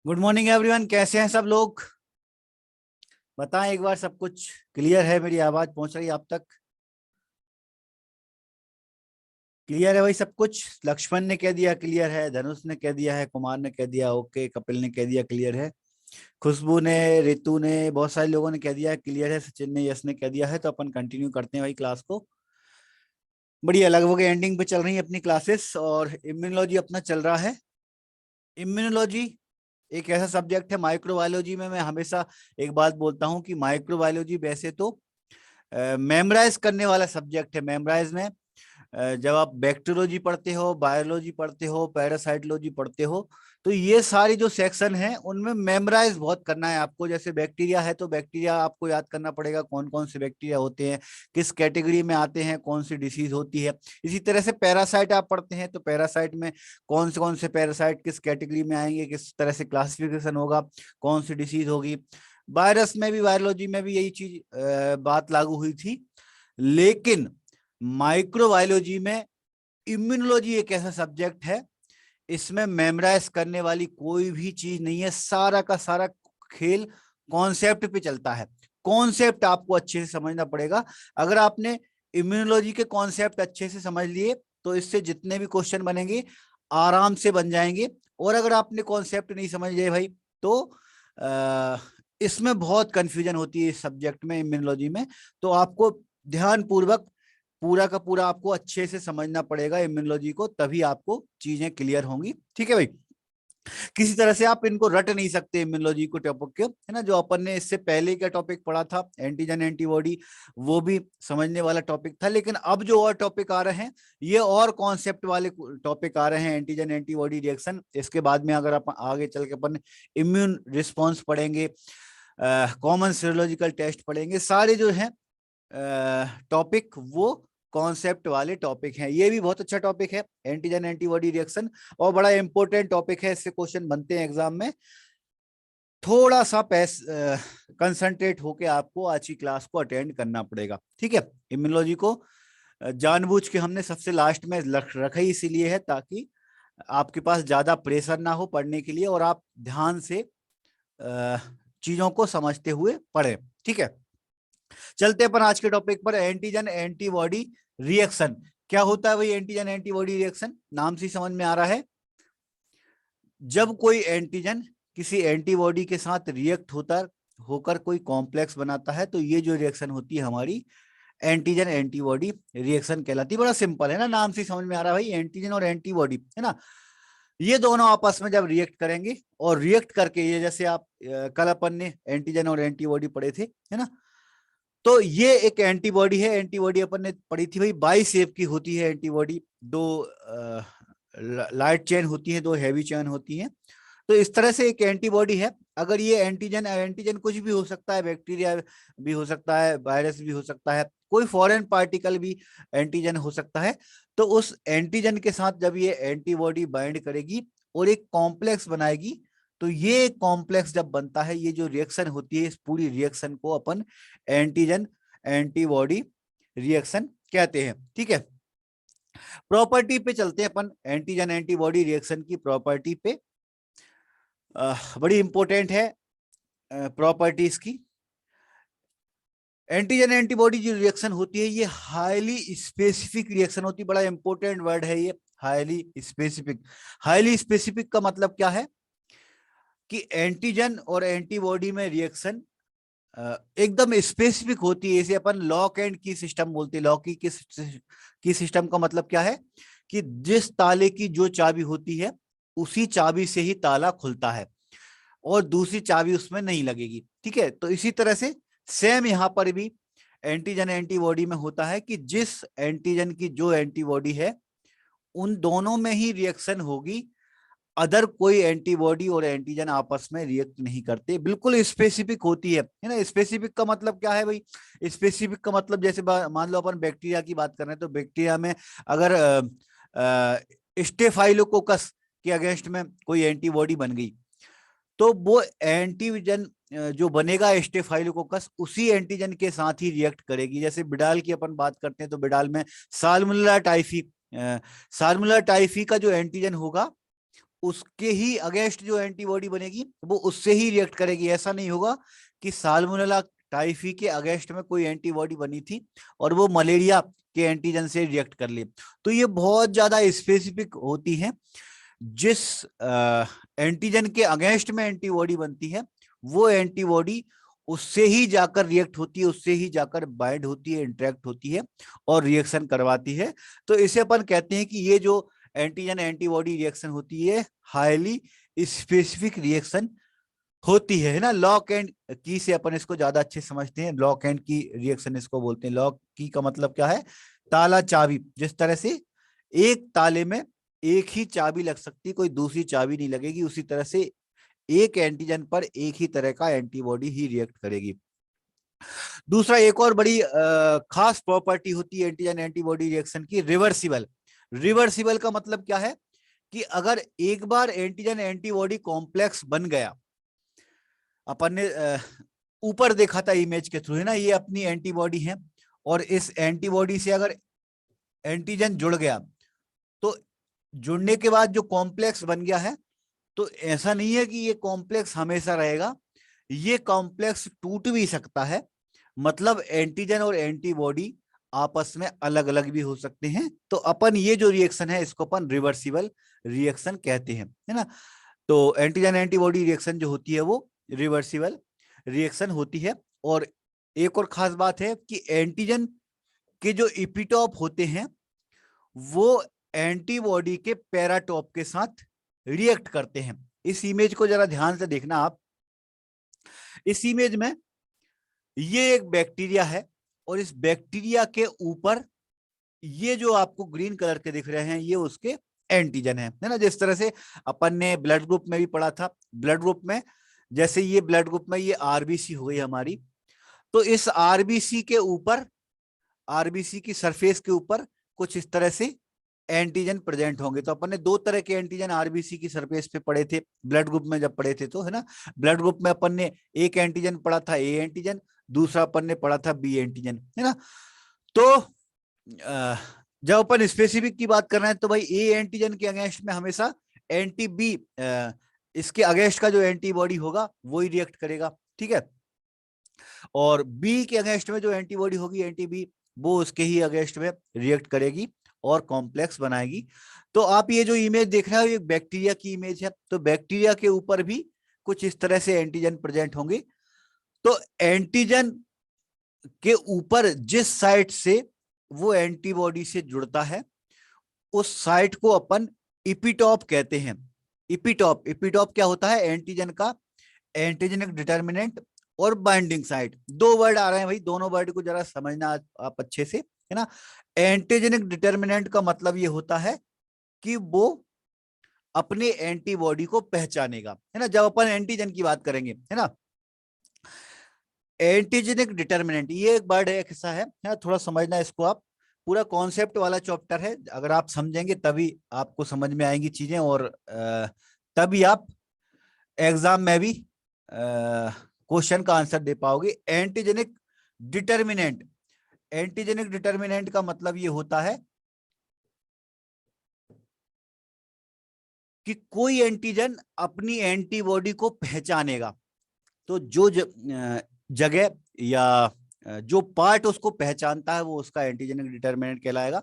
Good morning everyone, कैसे हैं सब लोग? बताएं एक बार, सब कुछ क्लियर है? मेरी आवाज पहुंच रही है आप तक? क्लियर है भाई सब कुछ? लक्ष्मण ने कह दिया क्लियर है, धनुष ने कह दिया है, कुमार ने कह दिया ओके, कपिल ने कह दिया क्लियर है, खुशबू ने, रितु ने, बहुत सारे लोगों ने कह दिया क्लियर है, सचिन ने, यश ने कह दिया है। तो अपन कंटिन्यू करते हैं भाई क्लास को। बढ़िया, लगभग एंडिंग पे चल रही है अपनी क्लासेस और इम्यूनोलॉजी अपना चल रहा है। इम्यूनोलॉजी एक ऐसा सब्जेक्ट है, माइक्रोबायोलॉजी में मैं हमेशा एक बात बोलता हूं कि माइक्रोबायोलॉजी वैसे तो मेमोराइज करने वाला सब्जेक्ट है। मेमोराइज में जब आप बैक्टीरियोलॉजी पढ़ते हो, बायोलॉजी पढ़ते हो, पैरासाइटोलॉजी पढ़ते हो, तो ये सारी जो सेक्शन है उनमें मेमोराइज बहुत करना है आपको। जैसे बैक्टीरिया है तो बैक्टीरिया आपको याद करना पड़ेगा, कौन कौन से बैक्टीरिया होते हैं, किस कैटेगरी में आते हैं, कौन सी डिसीज होती है। इसी तरह से पैरासाइट आप पढ़ते हैं तो पैरासाइट में कौन से पैरासाइट किस कैटेगरी में आएंगे, किस तरह से क्लासिफिकेशन होगा, कौन सी डिसीज होगी। वायरस में भी, वायरोलॉजी में भी यही चीज बात लागू हुई थी। लेकिन माइक्रोबायोलॉजी में इम्यूनोलॉजी एक ऐसा सब्जेक्ट है, इसमें मेमोराइज करने वाली कोई भी चीज नहीं है। सारा का सारा खेल कॉन्सेप्ट पे चलता है। कॉन्सेप्ट आपको अच्छे से समझना पड़ेगा। अगर आपने इम्यूनोलॉजी के कॉन्सेप्ट अच्छे से समझ लिए तो इससे जितने भी क्वेश्चन बनेंगे आराम से बन जाएंगे। और अगर आपने कॉन्सेप्ट नहीं समझ लिए भाई तो इसमें बहुत कंफ्यूजन होती है इस सब्जेक्ट में, इम्यूनोलॉजी में। तो आपको ध्यान पूर्वक पूरा का पूरा आपको अच्छे से समझना पड़ेगा इम्यूनोलॉजी को, तभी आपको चीजें क्लियर होंगी। ठीक है भाई? किसी तरह से आप इनको रट नहीं सकते इम्यूनोलॉजी को टॉपिक के, है ना। जो अपन ने इससे पहले का टॉपिक पढ़ा था एंटीजन एंटीबॉडी, वो भी समझने वाला टॉपिक था। लेकिन अब जो और टॉपिक आ रहे हैं ये और कॉन्सेप्ट वाले टॉपिक आ रहे हैं, एंटीजन एंटीबॉडी रिएक्शन। इसके बाद में अगर अपन आगे चल के अपन इम्यून रिस्पॉन्स पढ़ेंगे, कॉमन सीरोलॉजिकल टेस्ट पढ़ेंगे, सारे जो है टॉपिक वो कॉन्सेप्ट वाले टॉपिक हैं। ये भी बहुत अच्छा टॉपिक है एंटीजन एंटीबॉडी रिएक्शन, और बड़ा इंपॉर्टेंट टॉपिक है। इससे क्वेश्चन बनते हैं एग्जाम में। थोड़ा सा कंसंट्रेट होके आपको आज की क्लास को अटेंड करना पड़ेगा। ठीक है? इम्यूनोलॉजी को जानबूझ के हमने सबसे लास्ट में रखा ही इसीलिए है ताकि आपके पास ज्यादा प्रेशर ना हो पढ़ने के लिए और आप ध्यान से चीजों को समझते हुए पढ़े। ठीक है? चलते अपन आज के टॉपिक पर, एंटीजन एंटीबॉडी रिएक्शन। क्या होता है भाई एंटीजन एंटीबॉडी रिएक्शन? नाम से समझ में आ रहा है, जब कोई एंटीजन किसी एंटीबॉडी के साथ रिएक्ट होता होकर कोई कॉम्प्लेक्स बनाता है तो ये जो रिएक्शन होती है हमारी एंटीजन एंटीबॉडी रिएक्शन कहलाती है। बड़ा सिंपल है ना, नाम से समझ में आ रहा है भाई, एंटीजन और एंटीबॉडी, है ना। ये दोनों आपस में जब रिएक्ट करेंगे और रिएक्ट करके, ये जैसे आप कल अपन ने एंटीजन और एंटीबॉडी पढ़े थे, है ना, तो ये एक एंटीबॉडी है। एंटीबॉडी अपन ने पढ़ी थी भाई, बाई शेप की होती है एंटीबॉडी, दो लाइट चेन होती है, दो हैवी चेन होती है। तो इस तरह से एक एंटीबॉडी है। अगर ये एंटीजन, एंटीजन कुछ भी हो सकता है, बैक्टीरिया भी हो सकता है, वायरस भी हो सकता है, कोई फॉरेन पार्टिकल भी एंटीजन हो सकता है। तो उस एंटीजन के साथ जब ये एंटीबॉडी बाइंड करेगी और एक कॉम्प्लेक्स बनाएगी, तो ये कॉम्प्लेक्स जब बनता है, ये जो रिएक्शन होती है, इस पूरी रिएक्शन को अपन एंटीजन एंटीबॉडी रिएक्शन कहते हैं। ठीक है, प्रॉपर्टी पे चलते हैं अपन, एंटीजन एंटीबॉडी रिएक्शन की प्रॉपर्टी पे। बड़ी इंपॉर्टेंट है प्रॉपर्टीज की। एंटीजन एंटीबॉडी जो रिएक्शन होती है, ये हाईली स्पेसिफिक रिएक्शन होती है। बड़ा इंपॉर्टेंट वर्ड है ये, हाईली स्पेसिफिक। हाईली स्पेसिफिक का मतलब क्या है कि एंटीजन और एंटीबॉडी में रिएक्शन एकदम स्पेसिफिक होती है। इसे अपन लॉक एंड की सिस्टम बोलते हैं। लॉक की सिस्टम का मतलब क्या है कि जिस ताले की जो चाबी होती है, उसी चाबी से ही ताला खुलता है और दूसरी चाबी उसमें नहीं लगेगी। ठीक है, तो इसी तरह से सेम यहां पर भी एंटीजन एंटीबॉडी में होता है कि जिस एंटीजन की जो एंटीबॉडी है, उन दोनों में ही रिएक्शन होगी। अदर कोई एंटीबॉडी और एंटीजन आपस में रिएक्ट नहीं करते। बिल्कुल स्पेसिफिक होती है ना। स्पेसिफिक का मतलब क्या है भाई? स्पेसिफिक का मतलब जैसे मान लो अपन बैक्टीरिया की बात कर रहे हैं, तो बैक्टीरिया में अगर स्टेफाइलोकोकस के अगेंस्ट में कोई एंटीबॉडी बन गई, तो वो एंटीजन जो बनेगा स्टेफाइलोकोकस, उसी एंटीजन के साथ ही रिएक्ट करेगी। जैसे बिडाल की अपन बात करते हैं, तो बिडाल में साल्मोनेला टाइफी, साल्मोनेला टाइफी का जो एंटीजन होगा, उसके ही अगेंस्ट जो एंटीबॉडी बनेगी, वो उससे ही रिएक्ट करेगी। ऐसा नहीं होगा कि साल्मोनेला टाइफी के अगेंस्ट में कोई एंटीबॉडी बनी थी और वो मलेरिया के एंटीजन से रिएक्ट कर ले। तो ये बहुत ज्यादा स्पेसिफिक होती है। जिस एंटीजन के अगेंस्ट में एंटीबॉडी बनती है, वो एंटीबॉडी उससे ही जाकर रिएक्ट होती है, उससे ही जाकर बाइंड होती है, इंटरेक्ट होती है और रिएक्शन करवाती है। तो इसे अपन कहते हैं कि ये जो एंटीजन एंटीबॉडी रिएक्शन होती है, हाईली स्पेसिफिक रिएक्शन होती है ना। लॉक एंड की से अपन इसको ज्यादा अच्छे समझते हैं। लॉक एंड की रिएक्शन इसको बोलते हैं। लॉक की का मतलब क्या है? ताला चाबी। जिस तरह से एक ताले में एक ही चाबी लग सकती, कोई दूसरी चाबी नहीं लगेगी, उसी तरह से एक एंटीजन पर एक ही तरह का एंटीबॉडी ही रिएक्ट करेगी। दूसरा, एक और बड़ी खास प्रॉपर्टी होती है एंटीजन एंटीबॉडी रिएक्शन की, रिवर्सिबल। रिवर्सिबल का मतलब क्या है कि अगर एक बार एंटीजन एंटीबॉडी कॉम्प्लेक्स बन गया, अपन ने ऊपर देखा था इमेज के थ्रू, है ना, ये अपनी एंटीबॉडी है और इस एंटीबॉडी से अगर एंटीजन जुड़ गया, तो जुड़ने के बाद जो कॉम्प्लेक्स बन गया है, तो ऐसा नहीं है कि ये कॉम्प्लेक्स हमेशा रहेगा, ये कॉम्प्लेक्स टूट भी सकता है। मतलब एंटीजन और एंटीबॉडी आपस में अलग अलग भी हो सकते हैं। तो अपन ये जो रिएक्शन है, इसको अपन रिवर्सिबल रिएक्शन कहते हैं, है ना। तो एंटीजन एंटीबॉडी रिएक्शन जो होती है, वो रिवर्सिबल रिएक्शन होती है। और एक और खास बात है कि एंटीजन के जो इपिटॉप होते हैं, वो एंटीबॉडी के पैराटॉप के साथ रिएक्ट करते हैं। इस इमेज को जरा ध्यान से देखना आप। इस इमेज में ये एक बैक्टीरिया है और इस बैक्टीरिया के ऊपर ये जो आपको ग्रीन कलर के दिख रहे हैं, ये उसके एंटीजन है ना। जिस तरह से अपन ने ब्लड ग्रुप में भी पढ़ा था, ब्लड ग्रुप में जैसे ये ब्लड ग्रुप में ये आरबीसी हो गई हमारी, तो इस आरबीसी के ऊपर, आरबीसी की सरफेस के ऊपर कुछ इस तरह से एंटीजन प्रेजेंट होंगे। तो अपन ने दो तरह के एंटीजन आरबीसी की सरफेस पे पढ़े थे ब्लड ग्रुप में, जब पढ़े थे तो, है ना। ब्लड ग्रुप में अपन ने एक एंटीजन पढ़ा था, ए एंटीजन, दूसरा अपन ने पढ़ा था बी एंटीजन, है ना। तो जब अपन स्पेसिफिक की बात कर रहे हैं, तो भाई ए एंटीजन के अगेंस्ट में हमेशा एंटी बी, इसके अगेंस्ट का जो एंटीबॉडी होगा वो ही रिएक्ट करेगा। ठीक है, और बी के अगेंस्ट में जो एंटीबॉडी होगी, एंटी बी, वो उसके ही अगेंस्ट में रिएक्ट करेगी और कॉम्प्लेक्स बनाएगी। तो आप ये जो इमेज देख रहे हो, ये बैक्टीरिया की इमेज है। तो बैक्टीरिया के ऊपर भी कुछ इस तरह से एंटीजन प्रेजेंट होंगे। तो एंटीजन के ऊपर जिस साइट से वो एंटीबॉडी से जुड़ता है, उस साइट को अपन इपिटॉप कहते हैं। इपिटॉप, इपिटॉप क्या होता है? एंटीजन का एंटीजेनिक डिटर्मिनेंट और बाइंडिंग साइट, दो वर्ड आ रहे हैं भाई, दोनों वर्ड को जरा समझना आप अच्छे से, है ना। एंटीजेनिक डिटर्मिनेंट का मतलब ये होता है कि वो अपने एंटीबॉडी को पहचानेगा, है ना, जब अपन एंटीजन की बात करेंगे, है ना। एंटीजेनिक डिटर्मिनेंट ये एक वर्ड है, एक हिस्सा है ना, थोड़ा समझना इसको आप, पूरा कॉन्सेप्ट वाला चैप्टर है, अगर आप समझेंगे तभी आपको समझ में आएंगी चीजें, और तभी आप एग्जाम में भी क्वेश्चन का आंसर दे पाओगे। एंटीजेनिक डिटर्मिनेंट, एंटीजेनिक डिटर्मिनेंट का मतलब ये होता है कि कोई एंटीजन अपनी एंटीबॉडी को पहचानेगा, तो जो जगह या जो पार्ट उसको पहचानता है वो उसका एंटीजेनिक डिटर्मिनेंट कहलाएगा।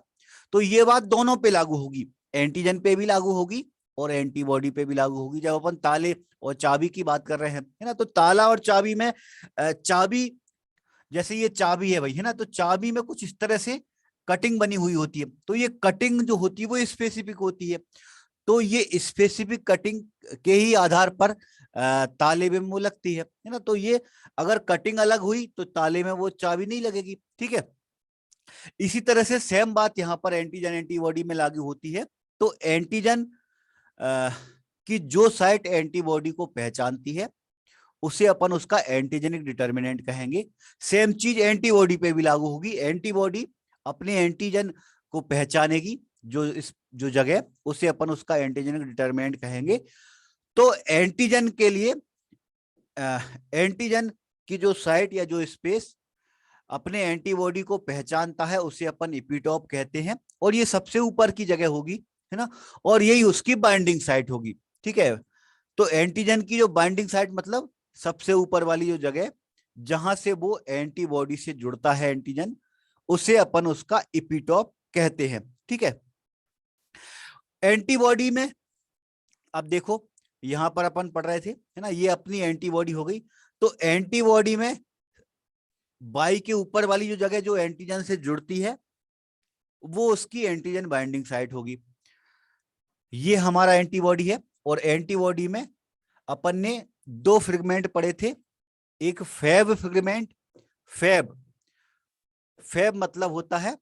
तो ये बात दोनों पे लागू होगी, एंटीजन पे भी लागू होगी और एंटीबॉडी पे भी लागू होगी। जब अपन ताले और चाबी की बात कर रहे हैं, है ना, तो ताला और चाबी में चाबी, जैसे ये चाबी है भाई, है ना, तो चाबी में कुछ इस तरह से कटिंग बनी हुई होती है, तो ये कटिंग जो होती है वो स्पेसिफिक होती है, तो ये स्पेसिफिक कटिंग के ही आधार पर ताले में वो लगती है ना। तो ये अगर कटिंग अलग हुई तो ताले में वो चाबी नहीं लगेगी, ठीक है। इसी तरह से सेम बात यहाँ पर एंटीजन एंटीबॉडी में लागू होती है। तो एंटीजन की जो साइट एंटीबॉडी को पहचानती है उसे अपन उसका एंटीजेनिक डिटर्मिनेंट कहेंगे। सेम चीज एंटीबॉडी पे भी लागू होगी, एंटीबॉडी अपने एंटीजन को पहचानेगी, जो जगह, उसे अपन उसका एंटीजेनिक डिटर्मिनेंट कहेंगे। तो एंटीजन के लिए एंटीजन की जो साइट या जो स्पेस अपने एंटीबॉडी को पहचानता है उसे अपन इपिटॉप कहते हैं, और ये सबसे ऊपर की जगह होगी, है ना, और यही उसकी बाइंडिंग साइट होगी, ठीक है। तो एंटीजन की जो बाइंडिंग साइट मतलब सबसे ऊपर वाली जो जगह जहां से वो एंटीबॉडी से जुड़ता है एंटीजन, उसे अपन उसका इपिटॉप कहते हैं, ठीक है। एंटीबॉडी में अब देखो, यहां पर अपन पढ़ रहे थे, है ना, ये अपनी एंटीबॉडी हो गई। तो एंटीबॉडी में बाई के ऊपर वाली जो जगह जो एंटीजन से जुड़ती है वो उसकी एंटीजन बाइंडिंग साइट होगी। ये हमारा एंटीबॉडी है, और एंटीबॉडी में अपन ने दो फ्रेगमेंट पढ़े थे, एक फैब फ्रेगमेंट, फैब, फैब मतलब होता है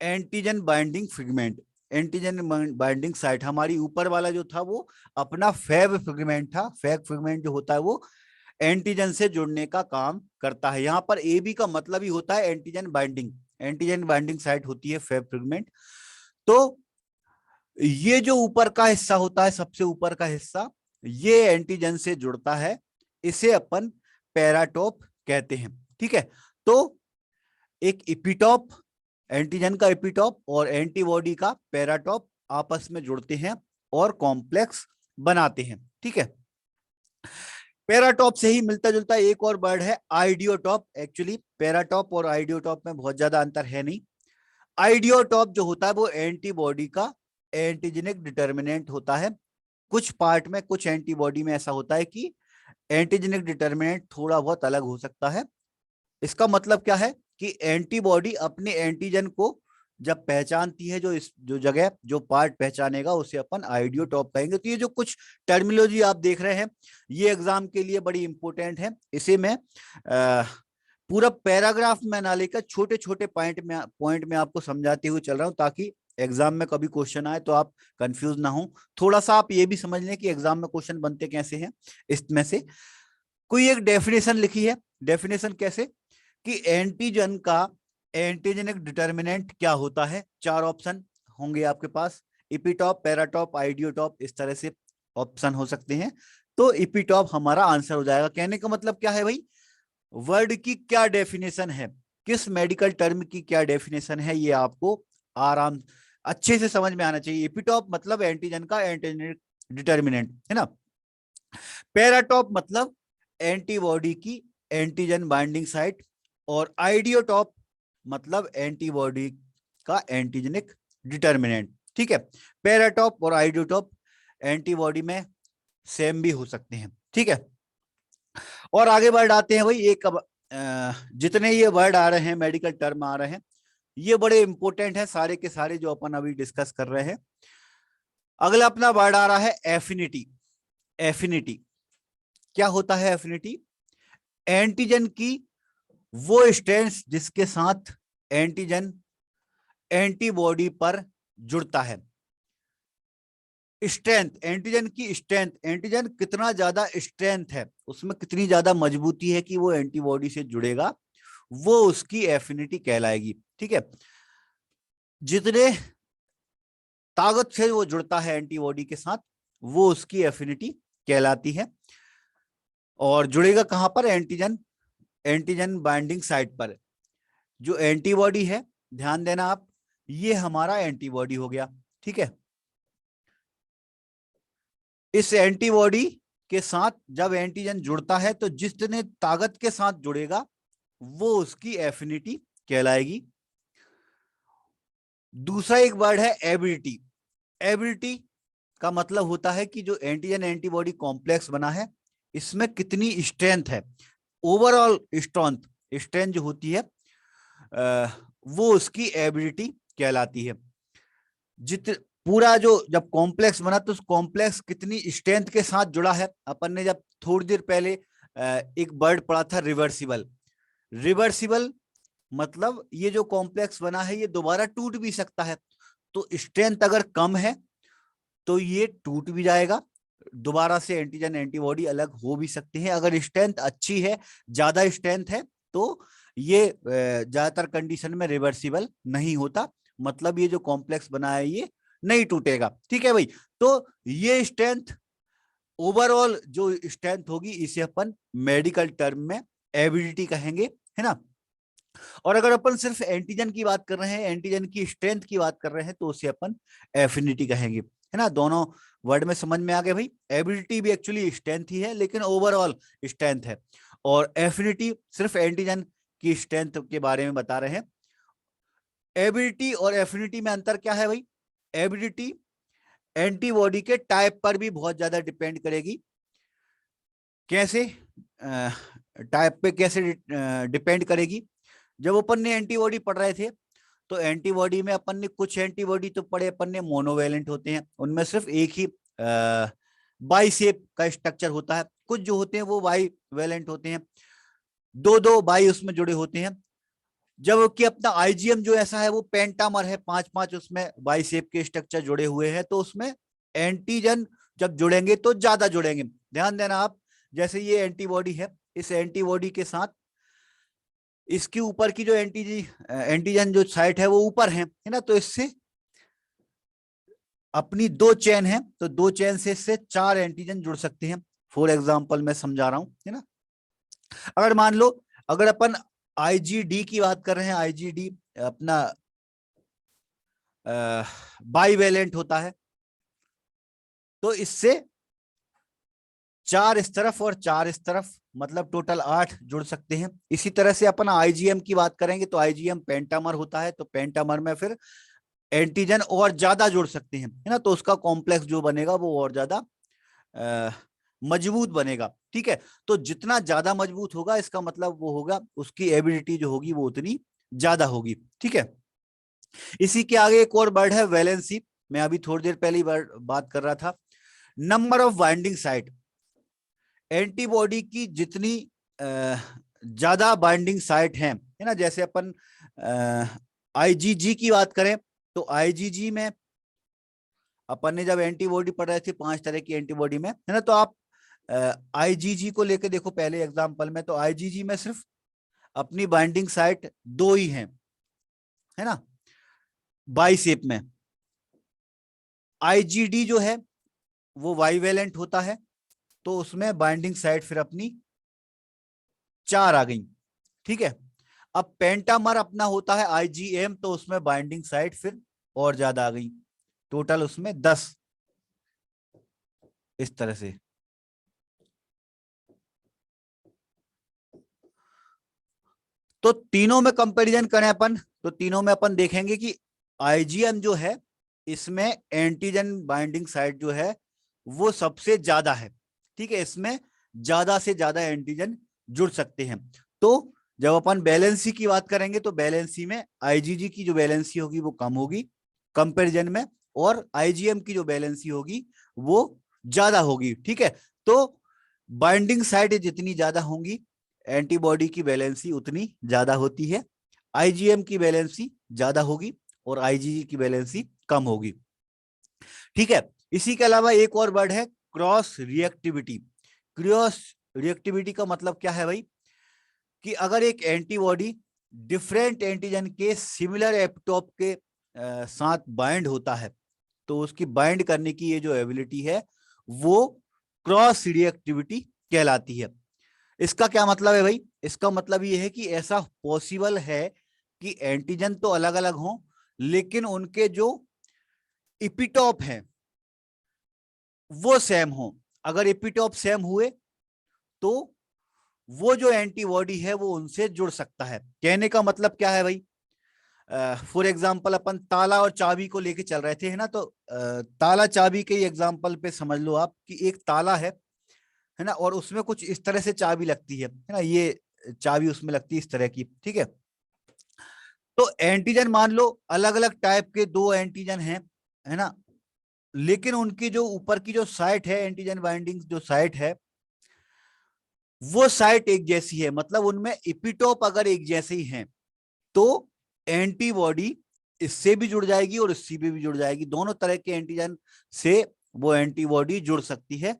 antigen binding fragment, antigen binding site. हमारी ऊपर वाला जो था वो अपना फैब फ्रेगमेंट था, फैब फ्रेगमेंट जो होता है वो एंटीजन से जुड़ने का काम करता है। यहां पर ए बी का मतलब ही होता है antigen binding, antigen binding site होती है फैब फ्रेगमेंट। तो ये जो ऊपर का हिस्सा होता है, सबसे ऊपर का हिस्सा, ये एंटीजन से जुड़ता है, इसे अपन पैराटोप कहते हैं, ठीक है। तो एक एपिटॉप, एंटीजन का एपिटॉप और एंटीबॉडी का पैराटॉप आपस में जुड़ते हैं और कॉम्प्लेक्स बनाते हैं, ठीक है। पैराटॉप से ही मिलता जुलता एक और वर्ड है आइडियोटॉप। एक्चुअली पैराटॉप और आइडियोटॉप में बहुत ज्यादा अंतर है नहीं। आइडियोटॉप जो होता है वो एंटीबॉडी का एंटीजेनिक डिटर्मिनेंट होता है। कुछ पार्ट में, कुछ एंटीबॉडी में ऐसा होता है कि एंटीजेनिक डिटर्मिनेंट थोड़ा बहुत अलग हो सकता है। इसका मतलब क्या है कि एंटीबॉडी अपने एंटीजन को जब पहचानती है, जो जगह जो पार्ट पहचानेगा उसे अपन आइडियोटॉप कहेंगे। तो ये जो कुछ टर्मिनोलॉजी आप देख रहे हैं ये एग्जाम के लिए बड़ी इंपॉर्टेंट है। इसे मैं पूरा पैराग्राफ में ना लेकर छोटे छोटे पॉइंट में आपको समझाते हुए चल रहा हूं, ताकि एग्जाम में कभी क्वेश्चन आए तो आप कंफ्यूज ना हो। थोड़ा सा आप ये भी समझ लें कि एग्जाम में क्वेश्चन बनते कैसे हैं। इसमें से कोई एक डेफिनेशन लिखी है, डेफिनेशन कैसे कि एंटीजन का एंटीजेनिक डिटर्मिनेंट क्या होता है। चार ऑप्शन होंगे आपके पास, इपिटॉप, पैराटॉप, आइडियोटॉप, इस तरह से ऑप्शन हो सकते हैं। तो इपिटॉप हमारा आंसर हो जाएगा। कहने का मतलब क्या है भाई, वर्ड की क्या डेफिनेशन है, किस मेडिकल टर्म की क्या डेफिनेशन है, ये आपको आराम अच्छे से समझ में आना चाहिए। एपिटॉप मतलब एंटीजन का एंटीजेनिक डिटर्मिनेंट, है ना। पैराटॉप मतलब एंटीबॉडी की एंटीजन बाइंडिंग साइट, और आइडियोटॉप मतलब एंटीबॉडी का एंटीजेनिक डिटर्मिनेंट, ठीक है। पैराटॉप और आइडियोटॉप एंटीबॉडी में सेम भी हो सकते हैं, ठीक है। और आगे वर्ड आते हैं भाई, एक जितने ये वर्ड आ रहे हैं, मेडिकल टर्म आ रहे हैं, ये बड़े इंपॉर्टेंट है सारे के सारे जो अपन अभी डिस्कस कर रहे हैं। अगला अपना वर्ड आ रहा है एफिनिटी। एफिनिटी क्या होता है? एफिनिटी, एंटीजन की वो स्ट्रेंथ जिसके साथ एंटीजन एंटीबॉडी पर जुड़ता है। स्ट्रेंथ, एंटीजन की स्ट्रेंथ, एंटीजन कितना ज्यादा स्ट्रेंथ है, उसमें कितनी ज्यादा मजबूती है कि वो एंटीबॉडी से जुड़ेगा, वो उसकी एफिनिटी कहलाएगी। ठीक है, जितने ताकत से वो जुड़ता है एंटीबॉडी के साथ, वो उसकी एफिनिटी कहलाती है। और जुड़ेगा कहां पर? एंटीजन, एंटीजन बाइंडिंग साइट पर। जो एंटीबॉडी है, ध्यान देना आप, ये हमारा एंटीबॉडी हो गया। ठीक है, इस एंटीबॉडी के साथ जब एंटीजन जुड़ता है तो जितने ताकत के साथ जुड़ेगा वो उसकी एफिनिटी कहलाएगी। दूसरा एक वर्ड है एबिलिटी। एबिलिटी का मतलब होता है कि जो एंटीजन एंटीबॉडी कॉम्प्लेक्स बना है, इसमें कितनी स्ट्रेंथ है, ओवरऑल स्ट्रेंथ, स्ट्रेंथ जो होती है वो उसकी एबिलिटी कहलाती है। पूरा जो जब कॉम्प्लेक्स बना तो उस कॉम्प्लेक्स कितनी स्ट्रेंथ के साथ जुड़ा है। अपन ने जब थोड़ी देर पहले एक वर्ड पढ़ा था रिवर्सिबल। रिवर्सिबल मतलब ये जो कॉम्प्लेक्स बना है ये दोबारा टूट भी सकता है। तो स्ट्रेंथ अगर कम है तो ये टूट भी जाएगा, दोबारा से एंटीजन एंटीबॉडी अलग हो भी सकते हैं। अगर स्ट्रेंथ अच्छी है, ज्यादा स्ट्रेंथ है, तो ये ज्यादातर कंडीशन में रिवर्सिबल नहीं होता, मतलब ये जो कॉम्प्लेक्स बना है ये नहीं टूटेगा। ठीक है भाई, तो ये स्ट्रेंथ, ओवरऑल जो स्ट्रेंथ होगी, इसे अपन मेडिकल टर्म में एबिलिटी कहेंगे, है ना। और अगर अपन सिर्फ एंटीजन की बात कर रहे हैं, एंटीजन की स्ट्रेंथ की बात कर रहे हैं, तो उसे अपन एफिनिटी कहेंगे, है ना। दोनों वर्ड में समझ में आ गया भाई। एबिलिटी भी एक्चुअली स्ट्रेंथ ही है, लेकिन ओवरऑल स्ट्रेंथ है, और एफिनिटी सिर्फ एंटीजन की स्ट्रेंथ के बारे में बता रहे हैं। एबिलिटी और एफिनिटी में अंतर क्या है भाई? एबिलिटी एंटीबॉडी के टाइप पर भी बहुत ज्यादा डिपेंड करेगी। कैसे? टाइप पे कैसे डिपेंड करेगी? जब अपन ने एंटीबॉडी पढ़ रहे थे तो एंटीबॉडी में अपन ने कुछ एंटीबॉडी तो पढ़े अपन ने मोनोवेलेंट होते हैं, उनमें सिर्फ एक ही बाई शेप का स्ट्रक्चर होता है। कुछ जो होते हैं वो बाई वेलेंट होते हैं, दो दो बाई उसमें जुड़े होते हैं। जबकि अपना आईजीएम जो ऐसा है वो पेंटामर है, पांच पांच उसमें बाई शेप के स्ट्रक्चर जुड़े हुए हैं, तो उसमें एंटीजन जब जुड़ेंगे तो ज्यादा जुड़ेंगे। ध्यान देना आप, जैसे ये एंटीबॉडी है, इस एंटीबॉडी के साथ इसके ऊपर की जो एंटीजन जो साइट है वो ऊपर है ना, तो इससे अपनी दो चेन है, तो दो चेन से इससे 4 एंटीजन जुड़ सकते हैं। फॉर एग्जांपल मैं समझा रहा हूं, है ना। अगर मान लो, अगर अपन आईजीडी की बात कर रहे हैं, आईजीडी अपना बाईवेलेंट होता है, तो इससे 4 इस तरफ और 4 इस तरफ, मतलब टोटल 8 जुड़ सकते हैं। इसी तरह से अपन आईजीएम की बात करेंगे तो आईजीएम पेंटामर होता है, तो पेंटामर में फिर एंटीजन और ज्यादा जुड़ सकते हैं, है ना, तो उसका कॉम्प्लेक्स जो बनेगा वो और ज्यादा मजबूत बनेगा। ठीक है, तो जितना ज्यादा मजबूत होगा इसका मतलब वो होगा उसकी एबिलिटी जो होगी वो उतनी ज्यादा होगी। ठीक है, इसी के आगे एक और वर्ड है वैलेंसी। मैं अभी थोड़ी देर पहले बात कर रहा था। Number of binding site, antibody की जितनी ज्यादा बाइंडिंग साइट है ना, जैसे अपन आईजीजी की बात करें तो आईजीजी में अपन ने जब एंटीबॉडी पढ़ रहे थे 5 तरह की एंटीबॉडी में, है ना, तो आप आईजीजी को लेके देखो पहले एग्जांपल में, तो आईजीजी में सिर्फ अपनी बाइंडिंग साइट 2 ही है ना, बाई शेप में। आईजीडी जो है वो बाईवेलेंट होता है, तो उसमें बाइंडिंग साइट फिर अपनी 4 आ गई। ठीक है, अब पेंटामर अपना होता है आईजीएम, तो उसमें बाइंडिंग साइट फिर और ज्यादा आ गई, टोटल उसमें 10, इस तरह से। तो तीनों में कंपैरिजन करें अपन, तो तीनों में अपन देखेंगे कि आईजीएम जो है इसमें एंटीजन बाइंडिंग साइट जो है वो सबसे ज्यादा है। ठीक है, इसमें ज्यादा से ज्यादा एंटीजन जुड़ सकते हैं। तो जब अपन बैलेंसी की बात करेंगे तो बैलेंसी में आईजीजी की जो बैलेंसी होगी वो कम होगी कंपैरिजन में, और आईजीएम की जो बैलेंसी होगी वो ज्यादा होगी। ठीक है, तो बाइंडिंग साइट जितनी ज्यादा होंगी एंटीबॉडी की वैलेंसी उतनी ज्यादा होती है, आईजीएम की वैलेंसी ज्यादा होगी और आईजीजी की वैलेंसी कम होगी। ठीक है, इसी के अलावा एक और वर्ड है क्रॉस रिएक्टिविटी। क्रॉस रिएक्टिविटी का मतलब क्या है भाई, कि अगर एक एंटीबॉडी डिफरेंट एंटीजन के सिमिलर एपिटोप के साथ बाइंड होता है तो उसकी बाइंड करने की ये जो एबिलिटी है वो क्रॉस रिएक्टिविटी कहलाती है। इसका क्या मतलब है भाई, इसका मतलब ये है कि ऐसा पॉसिबल है कि एंटीजन तो अलग अलग हों लेकिन उनके जो इपिटॉप हैं वो सेम हो। अगर एपिटॉप सेम हुए तो वो जो एंटीबॉडी है वो उनसे जुड़ सकता है। कहने का मतलब क्या है भाई, फॉर एग्जाम्पल अपन ताला और चाबी को लेके चल रहे थे, है ना, तो ताला चाबी के एग्जाम्पल पे समझ लो आप कि एक ताला है ना, और उसमें कुछ इस तरह से चाबी लगती है ना, ये चाबी उसमें लगती है इस तरह की। ठीक है, तो एंटीजन मान लो अलग अलग टाइप के दो एंटीजन हैं, है ना, लेकिन उनकी जो ऊपर की जो साइट है, एंटीजन बाइंडिंग जो साइट है वो साइट एक जैसी है, मतलब उनमें इपिटोप अगर एक जैसे ही हैं तो एंटीबॉडी इससे भी जुड़ जाएगी और इससे भी जुड़ जाएगी, दोनों तरह के एंटीजन से वो एंटीबॉडी जुड़ सकती है।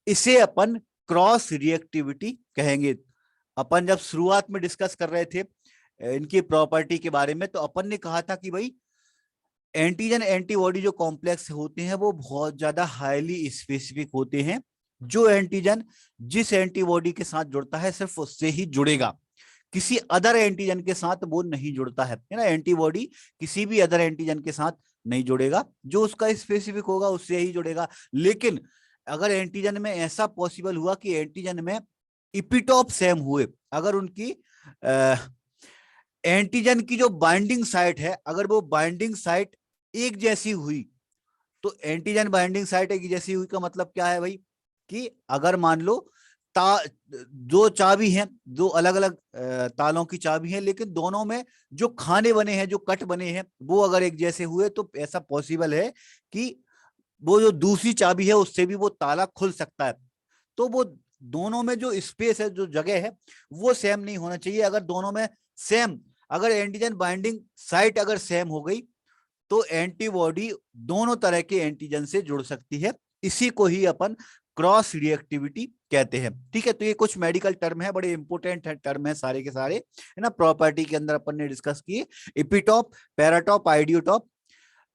इसे अपन क्रॉस रिएक्टिविटी कहेंगे। अपन जब शुरुआत में डिस्कस कर रहे थे इनकी प्रॉपर्टी के बारे में तो अपन ने कहा था कि भाई एंटीजन एंटीबॉडी जो कॉम्प्लेक्स होते हैं वो बहुत ज्यादा हाईली स्पेसिफिक होते हैं। जो एंटीजन जिस एंटीबॉडी के साथ जुड़ता है सिर्फ उससे ही जुड़ेगा, किसी अदर एंटीजन के साथ वो नहीं जुड़ता है ना। एंटीबॉडी किसी भी अदर एंटीजन के साथ नहीं जुड़ेगा, जो उसका स्पेसिफिक होगा उससे ही जुड़ेगा। लेकिन अगर एंटीजन में ऐसा पॉसिबल हुआ कि एंटीजन में इपिटॉप सेम हुए, अगर उनकी एंटीजन की जो बाइंडिंग साइट है अगर वो बाइंडिंग साइट एक जैसी हुई, तो एंटीजन बाइंडिंग साइट एक जैसी हुई का मतलब क्या है भाई, कि अगर मान लो दो चाबी हैं, दो अलग अलग तालों की चाबी है, लेकिन दोनों में जो खाने बने हैं, जो कट बने हैं वो अगर एक जैसे हुए तो ऐसा पॉसिबल है कि वो जो दूसरी चाबी है उससे भी वो ताला खुल सकता है। तो वो दोनों में जो स्पेस है, जो जगह है वो सेम नहीं होना चाहिए। अगर दोनों में सेम, अगर एंटीजन बाइंडिंग साइट अगर सेम हो गई तो एंटीबॉडी दोनों तरह के एंटीजन से जुड़ सकती है। इसी को ही अपन क्रॉस रिएक्टिविटी कहते हैं। ठीक है, तो ये कुछ मेडिकल टर्म है, बड़े इंपॉर्टेंट टर्म है सारे के सारे, है ना। प्रॉपर्टी के अंदर अपन ने डिस्कस किए इपिटॉप, पैराटॉप, आइडियोटॉप,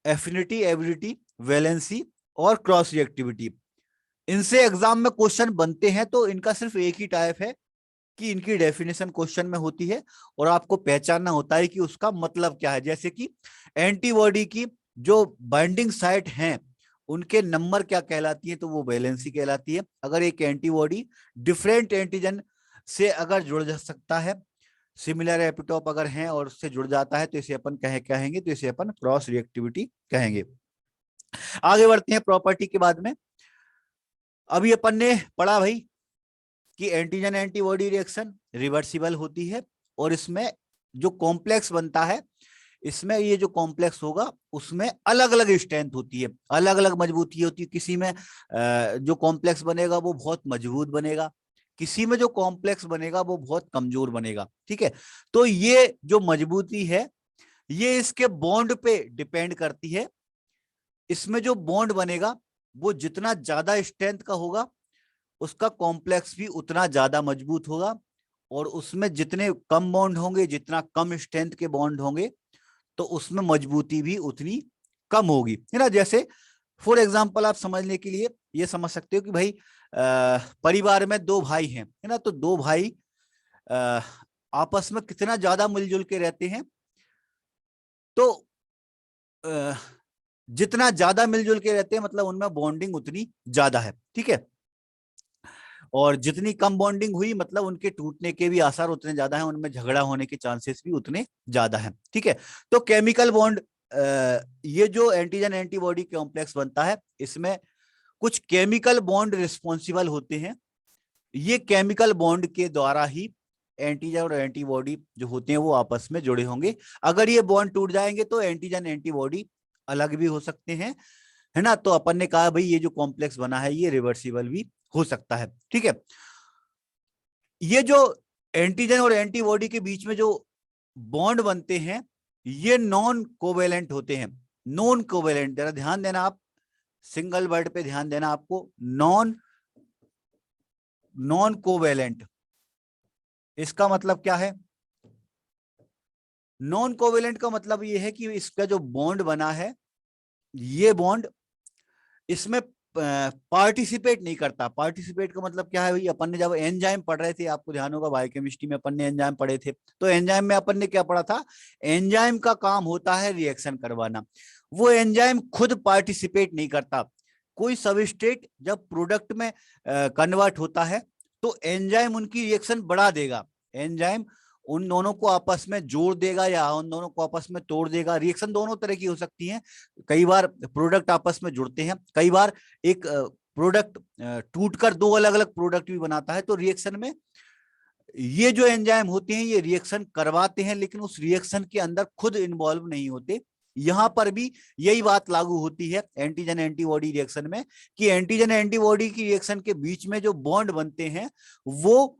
एफिनिटी, एबिलिटी, वैलेंसी और क्रॉस रिएक्टिविटी। इनसे एग्जाम में क्वेश्चन बनते हैं तो इनका सिर्फ एक ही टाइप है कि इनकी डेफिनेशन क्वेश्चन में होती है और आपको पहचानना होता है कि उसका मतलब क्या है। जैसे कि एंटीबॉडी की जो बाइंडिंग साइट हैं उनके नंबर क्या कहलाती है, तो वो वैलेंसी कहलाती है। अगर एक एंटीबॉडी डिफरेंट एंटीजन से अगर जुड़ जा सकता है, सिमिलर एपिटोप अगर हैं और उससे जुड़ जाता है तो इसे अपन कहेंगे, तो इसे अपन क्रॉस रिएक्टिविटी कहेंगे। आगे बढ़ते हैं प्रॉपर्टी के बाद में। अभी अपन ने पढ़ा भाई कि एंटीजन एंटीबॉडी रिएक्शन रिवर्सिबल होती है और इसमें जो कॉम्प्लेक्स बनता है, इसमें ये जो कॉम्प्लेक्स होगा उसमें अलग अलग स्ट्रेंथ होती है, अलग अलग मजबूती होती है। किसी में जो कॉम्प्लेक्स बनेगा वो बहुत मजबूत बनेगा, किसी में जो कॉम्प्लेक्स बनेगा वो बहुत कमजोर बनेगा। ठीक है, तो ये जो मजबूती है ये इसके बॉन्ड पे डिपेंड करती है। इसमें जो बॉन्ड बनेगा वो जितना ज्यादा स्ट्रेंथ का होगा उसका कॉम्प्लेक्स भी उतना ज्यादा मजबूत होगा, और उसमें जितने कम बॉन्ड होंगे, जितना कम स्ट्रेंथ के बॉन्ड होंगे तो उसमें मजबूती भी उतनी कम होगी, है ना। जैसे फॉर एग्जांपल आप समझने के लिए ये समझ सकते हो कि भाई परिवार में दो भाई हैं, है ना, तो दो भाई आपस में कितना ज्यादा मिलजुल के रहते हैं, तो जितना ज्यादा मिलजुल के रहते हैं मतलब उनमें बॉन्डिंग उतनी ज्यादा है। ठीक है, और जितनी कम बॉन्डिंग हुई मतलब उनके टूटने के भी आसार उतने ज्यादा हैं, उनमें झगड़ा होने के चांसेस भी उतने ज्यादा हैं। ठीक है, तो केमिकल बॉन्ड, ये जो एंटीजन एंटीबॉडी कॉम्प्लेक्स बनता है इसमें कुछ केमिकल बॉन्ड रिस्पॉन्सिबल होते हैं। ये केमिकल बॉन्ड के द्वारा ही एंटीजन और एंटीबॉडी जो होते हैं वो आपस में जुड़े होंगे। अगर ये बॉन्ड टूट जाएंगे तो एंटीजन एंटीबॉडी अलग भी हो सकते हैं, है ना। तो अपन ने कहा भाई ये जो कॉम्प्लेक्स बना है ये रिवर्सिबल भी हो सकता है। ठीक है, ये जो एंटीजन और एंटीबॉडी के बीच में जो बॉन्ड बनते हैं ये नॉन कोवेलेंट होते हैं। नॉन कोवेलेंट, जरा ध्यान देना आप, सिंगल वर्ड पे ध्यान देना आपको, नॉन नॉन कोवेलेंट। इसका मतलब क्या है? नॉन कोवेलेंट का मतलब ये है कि इसका जो बॉन्ड बना है ये बॉन्ड इसमें पार्टिसिपेट नहीं करता। पार्टिसिपेट का मतलब क्या है भाई? अपन ने जब एंजाइम पढ़ रहे थे, आपको ध्यान होगा बायोकेमिस्ट्री में अपन ने एंजाइम पढ़े थे, तो एंजाइम में अपन ने क्या पढ़ा था? एंजाइम का काम होता है रिएक्शन करवाना। वो एंजाइम खुद पार्टिसिपेट नहीं करता। कोई सबस्ट्रेट जब प्रोडक्ट में कन्वर्ट होता है तो एंजाइम उनकी रिएक्शन बढ़ा देगा। एंजाइम उन दोनों को आपस में जोड़ देगा या उन दोनों को आपस में तोड़ देगा। रिएक्शन दोनों तरह की हो सकती है। कई बार प्रोडक्ट आपस में जुड़ते हैं, कई बार एक प्रोडक्ट टूटकर दो अलग अलग प्रोडक्ट भी बनाता है। तो रिएक्शन में ये जो एंजाइम होते हैं ये रिएक्शन करवाते हैं, लेकिन उस रिएक्शन के अंदर खुद इन्वॉल्व नहीं होते। यहां पर भी यही बात लागू होती है एंटीजन एंटीबॉडी रिएक्शन में, कि एंटीजन एंटीबॉडी की रिएक्शन के बीच में जो बॉन्ड बनते हैं वो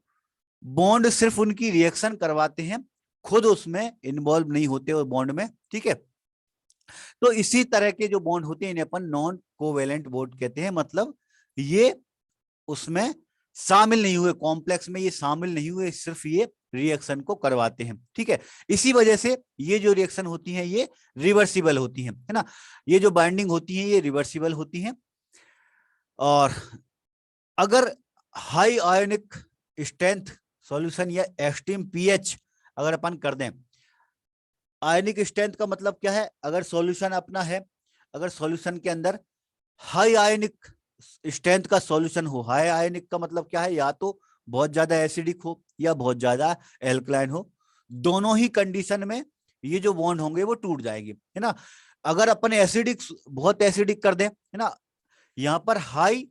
बॉन्ड सिर्फ उनकी रिएक्शन करवाते हैं, खुद उसमें इन्वॉल्व नहीं होते वो बॉन्ड में। ठीक है, तो इसी तरह के जो बॉन्ड होते हैं इन्हें अपन नॉन कोवेलेंट बॉन्ड कहते हैं। मतलब ये उसमें शामिल नहीं हुए, कॉम्प्लेक्स में ये शामिल नहीं हुए, सिर्फ ये रिएक्शन को करवाते हैं। ठीक है, इसी वजह से ये जो रिएक्शन होती है ये रिवर्सिबल होती है ना। ये जो बाइंडिंग होती है ये रिवर्सिबल होती है। और अगर हाई आयोनिक स्ट्रेंथ सॉल्यूशन या एक्सट्रीम पीएच अगर अपन कर दें, आयनिक स्ट्रेंथ का मतलब क्या है? अगर सॉल्यूशन अपना है, अगर सॉल्यूशन के अंदर हाई आयनिक स्ट्रेंथ का सॉल्यूशन हो, हाई आयनिक का मतलब क्या है? या तो बहुत ज्यादा एसिडिक हो या बहुत ज्यादा एल्कलाइन हो। दोनों ही कंडीशन में ये जो बॉन्ड होंगे वो टूट जाएंगे, है ना। अगर अपन एसिडिक, बहुत एसिडिक कर दें, है ना, यहाँ पर हाई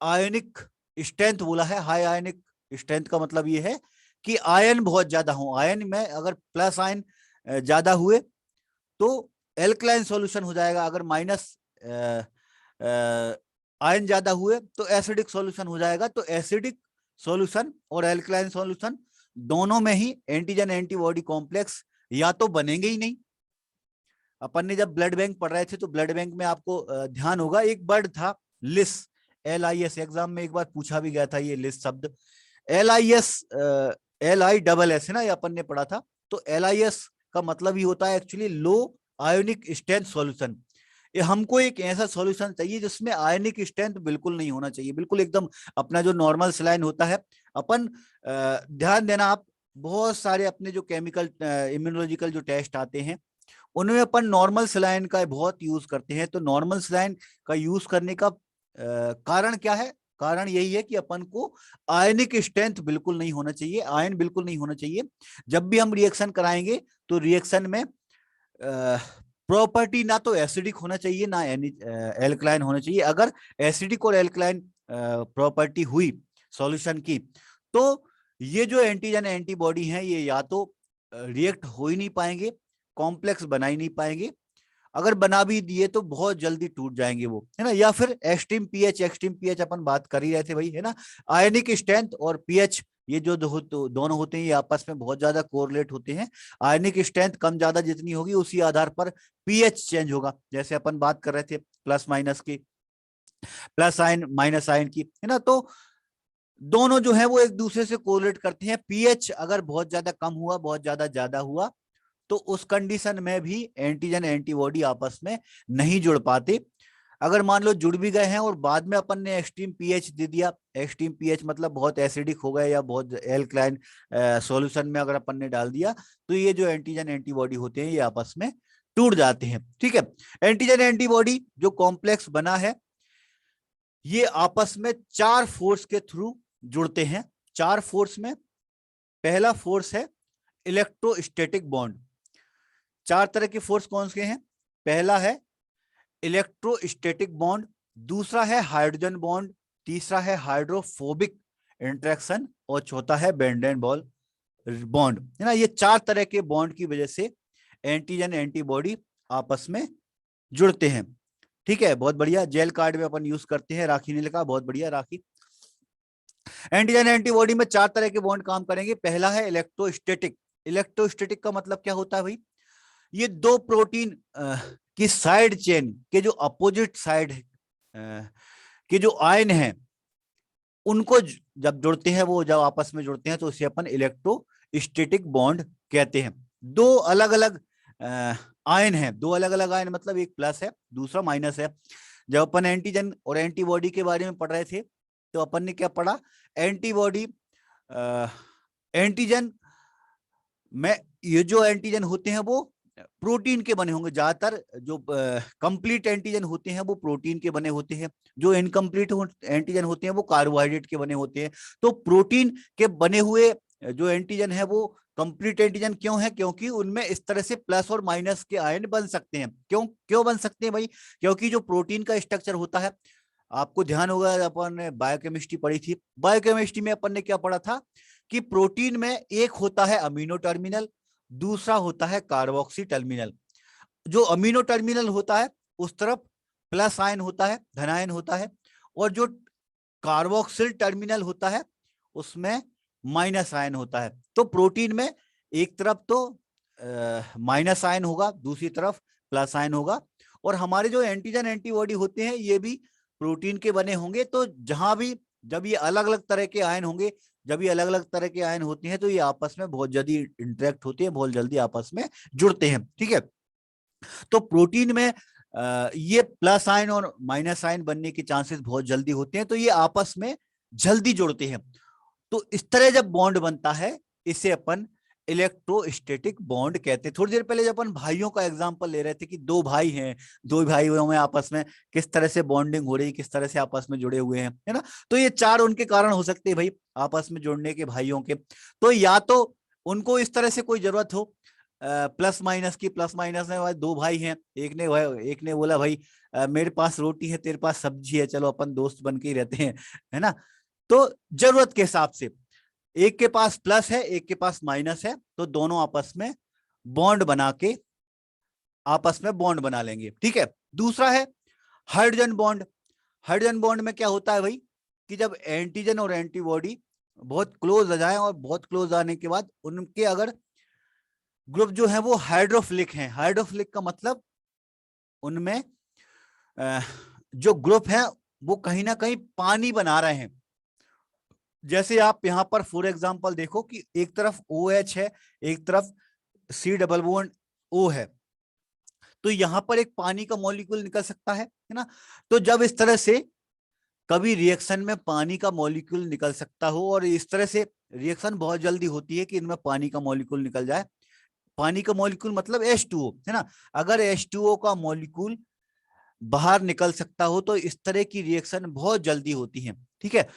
आयनिक स्ट्रेंथ बोला है। हाई आयनिक स्ट्रेंथ का मतलब ये है कि आयन बहुत ज्यादा हो। आयन में अगर प्लस आयन ज्यादा हुए तो एल्कलाइन सॉल्यूशन हो जाएगा, अगर माइनस आयन ज्यादा हुए तो एसिडिक सॉल्यूशन हो जाएगा। तो एसिडिक सॉल्यूशन और एल्कलाइन सॉल्यूशन दोनों में ही एंटीजन एंटीबॉडी कॉम्प्लेक्स या तो बनेंगे ही नहीं। अपन ने जब ब्लड बैंक पढ़ रहे थे तो ब्लड बैंक में आपको ध्यान होगा एक वर्ड था लिस, LIS। एग्जाम में एक बार पूछा भी गया था ये लिस शब्द। LIS, LISS है ना, ये अपन ने पढ़ा था। तो LIS का मतलब ही होता है एक्चुअली लो आयोनिक स्ट्रेंथ सॉल्यूशन। ये हमको एक ऐसा सॉल्यूशन चाहिए जिसमें आयनिक स्ट्रेंथ बिल्कुल नहीं होना चाहिए, बिल्कुल एकदम अपना जो नॉर्मल सलाइन होता है। अपन ध्यान देना आप, बहुत सारे अपने जो केमिकल इम्यूनोलॉजिकल जो टेस्ट आते हैं उनमें अपन नॉर्मल सलाइन का बहुत यूज करते हैं। तो नॉर्मल सलाइन का यूज करने का कारण क्या है? कारण यही है कि अपन को आयनिक स्ट्रेंथ बिल्कुल नहीं होना चाहिए, आयन बिल्कुल नहीं होना चाहिए। जब भी हम रिएक्शन कराएंगे तो रिएक्शन में प्रॉपर्टी ना तो एसिडिक होना चाहिए ना एल्कलाइन होना चाहिए। अगर एसिडिक और एल्कलाइन प्रॉपर्टी हुई सॉल्यूशन की तो ये जो एंटीजन एंटीबॉडी हैं ये या तो रिएक्ट हो ही नहीं पाएंगे, कॉम्प्लेक्स बना ही नहीं पाएंगे। अगर बना भी दिए तो बहुत जल्दी टूट जाएंगे वो, है ना। या फिर एक्सट्रीम पीएच, एक्सट्रीम पीएच अपन बात कर ही रहे थे भाई, है ना। आयनिक स्ट्रेंथ और पीएच ये जो दोनों होते हैं ये आपस में बहुत ज्यादा कोरिलेट होते हैं। आयनिक स्ट्रेंथ कम ज्यादा जितनी होगी उसी आधार पर पीएच चेंज होगा। जैसे अपन बात कर रहे थे प्लस माइनस की, प्लस आयन माइनस आयन की, है ना। तो दोनों जो है वो एक दूसरे से कोरिलेट करते हैं। पीएच अगर बहुत ज्यादा कम हुआ, बहुत ज्यादा हुआ तो उस कंडीशन में भी एंटीजन एंटीबॉडी आपस में नहीं जुड़ पाते। अगर मान लो जुड़ भी गए हैं और बाद में अपन ने एक्सट्रीम पीएच दे दिया, एक्सट्रीम पीएच मतलब बहुत एसिडिक हो गए या बहुत एल्कलाइन सॉल्यूशन में अगर अपन ने डाल दिया तो ये जो एंटीजन एंटीबॉडी होते हैं ये आपस में टूट जाते हैं। ठीक है, एंटीजन एंटीबॉडी जो कॉम्प्लेक्स बना है ये आपस में 4 फोर्स के थ्रू जुड़ते हैं। 4 फोर्स में पहला फोर्स है इलेक्ट्रोस्टैटिक बॉन्ड। 4 तरह के फोर्स कौन से हैं? पहला है इलेक्ट्रोस्टैटिक बॉन्ड, दूसरा है हाइड्रोजन बॉन्ड, तीसरा है हाइड्रोफोबिक इंटरेक्शन और चौथा है बेंड एंड बॉल बॉन्ड, है ना। ये 4 तरह के बॉन्ड की वजह से एंटीजन एंटीबॉडी आपस में जुड़ते हैं। ठीक है, बहुत बढ़िया। जेल कार्ड में अपन यूज करते हैं राखी नील का, बहुत बढ़िया राखी। एंटीजन एंटीबॉडी में 4 तरह के बॉन्ड काम करेंगे। पहला है इलेक्ट्रोस्टैटिक। इलेक्ट्रोस्टैटिक का मतलब क्या होता है भाई, ये दो प्रोटीन की साइड चेन के जो अपोजिट साइड के जो आयन हैं उनको जब जुड़ते हैं, वो जब आपस में जुड़ते हैं तो उसे अपन इलेक्ट्रोस्टैटिक बॉन्ड कहते हैं। दो अलग अलग आयन हैं, दो अलग अलग आयन मतलब एक प्लस है दूसरा माइनस है। जब अपन एंटीजन और एंटीबॉडी के बारे में पढ़ रहे थे तो अपन ने क्या पढ़ा, एंटीबॉडी एंटीजन में ये जो एंटीजन होते हैं वो प्रोटीन के बने होंगे। ज्यादातर जो कंप्लीट एंटीजन होते हैं वो प्रोटीन के बने होते हैं, जो इनकम्प्लीट एंटीजन होते हैं वो कार्बोहाइड्रेट के बने होते हैं। तो प्रोटीन के बने हुए जो एंटीजन है वो कंप्लीट एंटीजन क्यों है, क्योंकि उनमें इस तरह से प्लस और माइनस के आयन बन सकते हैं। क्यों क्यों बन सकते हैं भाई, क्योंकि जो प्रोटीन का स्ट्रक्चर होता है, आपको ध्यान होगा अपन ने बायोकेमिस्ट्री पढ़ी थी, बायोकेमिस्ट्री में अपन ने क्या पढ़ा था कि प्रोटीन में एक होता है अमीनो टर्मिनल, दूसरा होता है कार्बोक्सी टर्मिनल। जो अमीनो टर्मिनल होता है उस तरफ प्लस आयन होता है, धनायन होता है, और जो कार्बोक्सिल टर्मिनल होता है उसमें माइनस आयन होता है। तो प्रोटीन में एक तरफ तो माइनस आयन होगा, दूसरी तरफ प्लस आयन होगा। और हमारे जो एंटीजन एंटीबॉडी होते हैं ये भी प्रोटीन के बने होंगे। तो जहां भी जब ये अलग अलग तरह के आयन होंगे, जब ये अलग अलग तरह के आयन होते हैं तो ये आपस में बहुत जल्दी इंटरेक्ट होते हैं, बहुत जल्दी आपस में जुड़ते हैं। ठीक है, तो प्रोटीन में ये प्लस आयन और माइनस आयन बनने के चांसेस बहुत जल्दी होते हैं, तो ये आपस में जल्दी जुड़ते हैं। तो इस तरह जब बॉन्ड बनता है इसे अपन इलेक्ट्रोस्टैटिक बॉन्ड कहते हैं। थोड़ी देर पहले जब अपन भाइयों का एग्जांपल ले रहे थे कि दो भाई हैं, दो भाइयों में आपस में किस तरह से बॉन्डिंग हो रही है, किस तरह से आपस में जुड़े हुए हैं, है ना। तो ये 4 उनके कारण हो सकते हैं भाई आपस में जुड़ने के भाइयों के। तो या तो उनको इस तरह से कोई जरूरत हो प्लस माइनस की, प्लस माइनस में भाई दो भाई हैं, एक ने बोला भाई मेरे पास रोटी है तेरे पास सब्जी है, चलो अपन दोस्त बन के ही रहते हैं, है ना। तो जरूरत के हिसाब से एक के पास प्लस है एक के पास माइनस है, तो दोनों आपस में बॉन्ड बना के आपस में बॉन्ड बना लेंगे। ठीक है, दूसरा है हाइड्रोजन बॉन्ड। हाइड्रोजन बॉन्ड में क्या होता है भाई कि जब एंटीजन और एंटीबॉडी बहुत क्लोज आ जाए और बहुत क्लोज आने के बाद उनके अगर ग्रुप जो है वो हाइड्रोफिलिक है। हाइड्रोफिलिक का मतलब उनमें जो ग्रुप है वो कहीं ना कहीं पानी बना रहे हैं। जैसे आप यहां पर फॉर एग्जांपल देखो कि एक तरफ OH है, एक तरफ C डबल बॉन्ड O है, तो यहां पर एक पानी का मॉलिक्यूल निकल सकता है ना। तो जब इस तरह से कभी रिएक्शन में पानी का मॉलिक्यूल निकल सकता हो, और इस तरह से रिएक्शन बहुत जल्दी होती है कि इनमें पानी का मॉलिक्यूल निकल जाए। पानी का मॉलिक्यूल मतलब H2O, है ना। अगर H2O का मॉलिक्यूल बाहर निकल सकता हो तो इस तरह की रिएक्शन बहुत जल्दी होती है। ठीक है,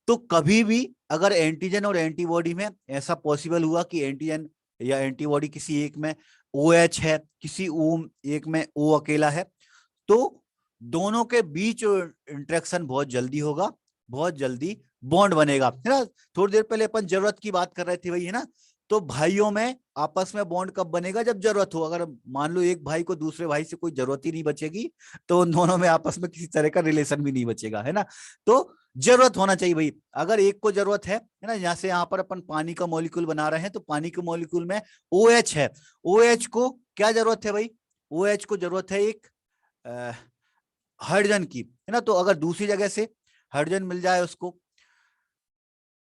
तो कभी भी अगर एंटीजन और एंटीबॉडी में ऐसा पॉसिबल हुआ कि एंटीजन या एंटीबॉडी किसी एक में OH है, किसी एक में O अकेला है, तो दोनों के बीच इंटरेक्शन बहुत जल्दी होगा, बहुत जल्दी बॉन्ड बनेगा, है ना। थोड़ी देर पहले अपन जरूरत की बात कर रहे थे भाई, है ना। तो भाइयों में आपस में बॉन्ड कब बनेगा, जब जरूरत हो। अगर मान लो एक भाई को दूसरे भाई से कोई जरूरत ही नहीं बचेगी तो उन दोनों में आपस में किसी तरह का रिलेशन भी नहीं बचेगा, है ना। तो जरूरत होना चाहिए भाई। अगर एक को जरूरत है ना, जैसे यहाँ पर अपन पानी का मॉलिक्यूल बना रहे हैं तो पानी के मॉलिक्यूल में OH है, OH को क्या जरूरत है भाई, OH को जरूरत है एक हाइड्रोजन की, है ना। तो अगर दूसरी जगह से हाइड्रोजन मिल जाए उसको,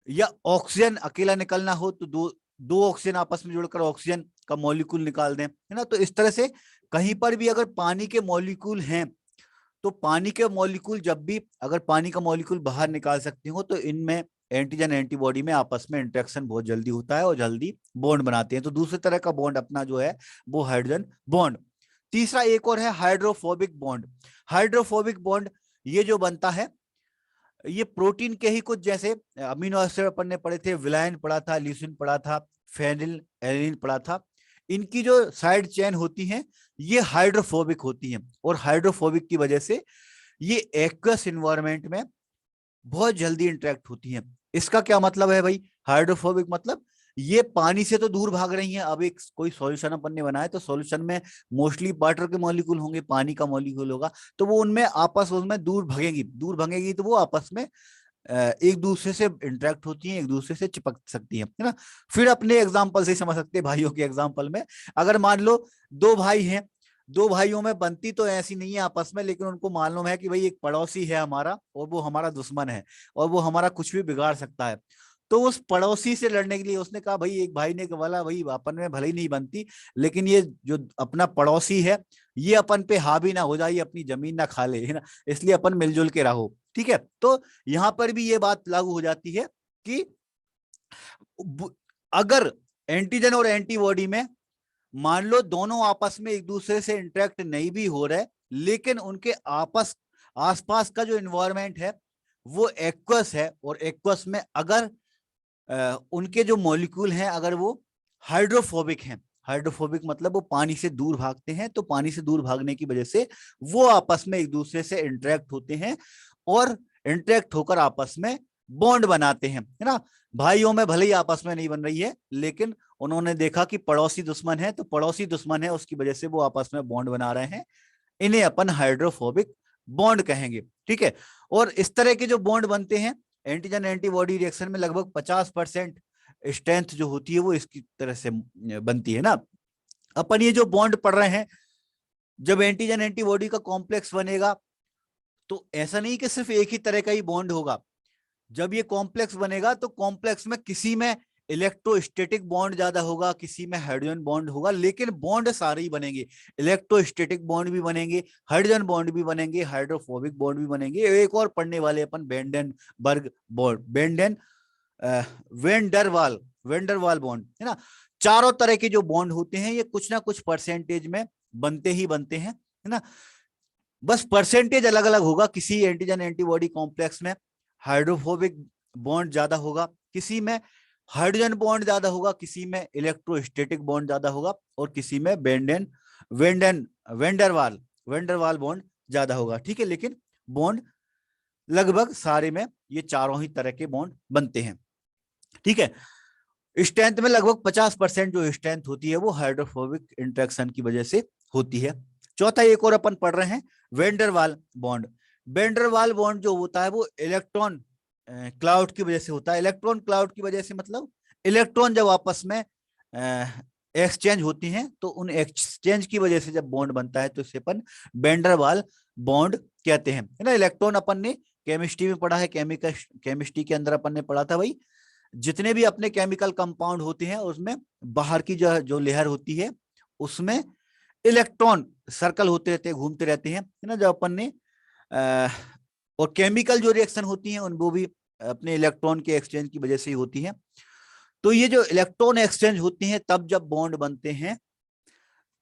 या ऑक्सीजन अकेला निकलना हो तो दो दो ऑक्सीजन आपस में जुड़कर ऑक्सीजन का मॉलिक्यूल निकाल दें, है ना। तो इस तरह से कहीं पर भी अगर पानी के मॉलिक्यूल हैं तो पानी के मॉलिक्यूल जब भी अगर पानी का मॉलिक्यूल बाहर निकाल सकते हो तो इनमें एंटीजन एंटीबॉडी में आपस में इंटरेक्शन बहुत जल्दी होता है और जल्दी बॉन्ड बनाते हैं। तो दूसरे तरह का बॉन्ड अपना जो है वो हाइड्रोजन बॉन्ड। तीसरा एक और है हाइड्रोफोबिक बॉन्ड। हाइड्रोफोबिक बॉन्ड ये जो बनता है ये प्रोटीन के ही कुछ जैसे अमीनो एसिड अपन ने पढ़े थे, विलाइन पढ़ा था, ल्यूसिन पढ़ा था, फेनिल एलिन पढ़ा था। इनकी जो साइड चेन होती हैं ये हाइड्रोफोबिक होती हैं, और हाइड्रोफोबिक की वजह से ये एक्वस एनवायरनमेंट में बहुत जल्दी इंटरेक्ट होती हैं। इसका क्या मतलब है भाई, हाइड्रोफोबिक मतलब ये पानी से तो दूर भाग रही हैं। अब एक कोई सॉल्यूशन अपन ने बनाया तो सॉल्यूशन में मोस्टली वाटर के मॉलिक्यूल होंगे, पानी का मॉलिक्यूल होगा, तो वो उनमें आपस में दूर भगेंगी, दूर भगेंगी तो वो आपस में एक दूसरे से इंटरेक्ट होती हैं, एक दूसरे से चिपक सकती हैं, है ना। फिर अपने एग्जाम्पल से समझ सकते हैं, भाइयों के एग्जाम्पल में, अगर मान लो दो भाई हैं, दो भाइयों में बनती तो ऐसी नहीं है आपस में, लेकिन उनको मालूम है कि भाई एक पड़ोसी है हमारा और वो हमारा दुश्मन है और वो हमारा कुछ भी बिगाड़ सकता है। तो उस पड़ोसी से लड़ने के लिए उसने कहा, भाई एक भाई ने बोला, भाई अपन में भले ही नहीं बनती, लेकिन ये जो अपना पड़ोसी है ये अपन पे हावी ना हो जाए, अपनी जमीन ना खा ले, है ना, इसलिए अपन मिलजुल के रहो। ठीक है, तो यहां पर भी ये बात लागू हो जाती है कि अगर एंटीजन और एंटीबॉडी में मान लो दोनों आपस में एक दूसरे से इंटरेक्ट नहीं भी हो रहे, लेकिन उनके आसपास का जो इन्वायरमेंट है वो एक्वस है, और एक्वस में अगर उनके जो मॉलिक्यूल हैं अगर वो हाइड्रोफोबिक हैं, हाइड्रोफोबिक मतलब वो पानी से दूर भागते हैं, तो पानी से दूर भागने की वजह से वो आपस में एक दूसरे से इंटरेक्ट होते हैं और इंटरेक्ट होकर आपस में बॉन्ड बनाते हैं, है ना। भाइयों में भले ही आपस में नहीं बन रही है, लेकिन उन्होंने देखा कि पड़ोसी दुश्मन है, तो पड़ोसी दुश्मन है उसकी वजह से वो आपस में बॉन्ड बना रहे हैं, इन्हें अपन हाइड्रोफोबिक बॉन्ड कहेंगे। ठीक है, और इस तरह के जो बॉन्ड बनते हैं एंटीजन एंटीबॉडी रिएक्शन में, लगभग 50% स्ट्रेंथ जो होती है वो इसकी तरह से बनती है ना। अपन ये जो बॉन्ड पढ़ रहे हैं, जब एंटीजन एंटीबॉडी का कॉम्प्लेक्स बनेगा तो ऐसा नहीं कि सिर्फ एक ही तरह का ही बॉन्ड होगा। जब ये कॉम्प्लेक्स बनेगा तो कॉम्प्लेक्स में किसी में इलेक्ट्रोस्टैटिक बॉन्ड ज्यादा होगा, किसी में हाइड्रोजन बॉन्ड होगा, लेकिन बॉन्ड सारे ही बनेंगे। इलेक्ट्रोस्टैटिक बॉन्ड भी बनेंगे, हाइड्रोजन बॉन्ड भी बनेंगे, हाइड्रोफोबिक बॉन्ड भी बनेंगे। एक और पढ़ने वाले अपन वेंडेनबर्ग बॉन्ड, वेंडरवाल वेंडरवाल बॉन्ड, है ना। चारों तरह के जो बॉन्ड होते हैं ये कुछ ना कुछ परसेंटेज में बनते ही बनते हैं, है ना। बस परसेंटेज अलग अलग होगा, किसी एंटीजन एंटीबॉडी कॉम्प्लेक्स में हाइड्रोफोबिक बॉन्ड ज्यादा होगा, किसी में हाइड्रोजन बॉन्ड ज्यादा होगा, किसी में इलेक्ट्रोस्टैटिक बॉन्ड ज्यादा होगा, और किसी में वेंडन वेंडरवाल वेंडरवाल बॉन्ड ज्यादा होगा। ठीक है, लेकिन बॉन्ड लगभग सारे में ये चारों ही तरह के बॉन्ड बनते हैं। ठीक है, स्ट्रेंथ में लगभग 50% जो स्ट्रेंथ होती है वो हाइड्रोफोबिक इंटरेक्शन की वजह से होती है। चौथा एक और अपन पढ़ रहे हैं, वेंडरवाल बॉन्ड। वेंडरवाल बॉन्ड जो होता है वो इलेक्ट्रॉन क्लाउड की वजह से होता है। इलेक्ट्रॉन क्लाउड की वजह से मतलब इलेक्ट्रॉन जब आपस में एक्सचेंज होती हैं, तो उन एक्सचेंज की वजह से जब बॉन्ड बनता है तो इसे अपन वेंडरवाल बॉन्ड कहते हैं, है ना। इलेक्ट्रॉन अपन ने केमिस्ट्री में पढ़ा है, केमिस्ट्री के अंदर अपन ने पढ़ा था भाई, जितने भी अपने केमिकल कंपाउंड होते हैं उसमें बाहर की जो लेयर होती है उसमें इलेक्ट्रॉन सर्कल होते रहते हैं, घूमते रहते हैं, है ना। जब अपन ने और केमिकल जो रिएक्शन होती हैं उन वो भी अपने इलेक्ट्रॉन के एक्सचेंज की वजह से ही होती है। तो ये जो इलेक्ट्रॉन एक्सचेंज होती हैं तब जब बॉन्ड बनते हैं,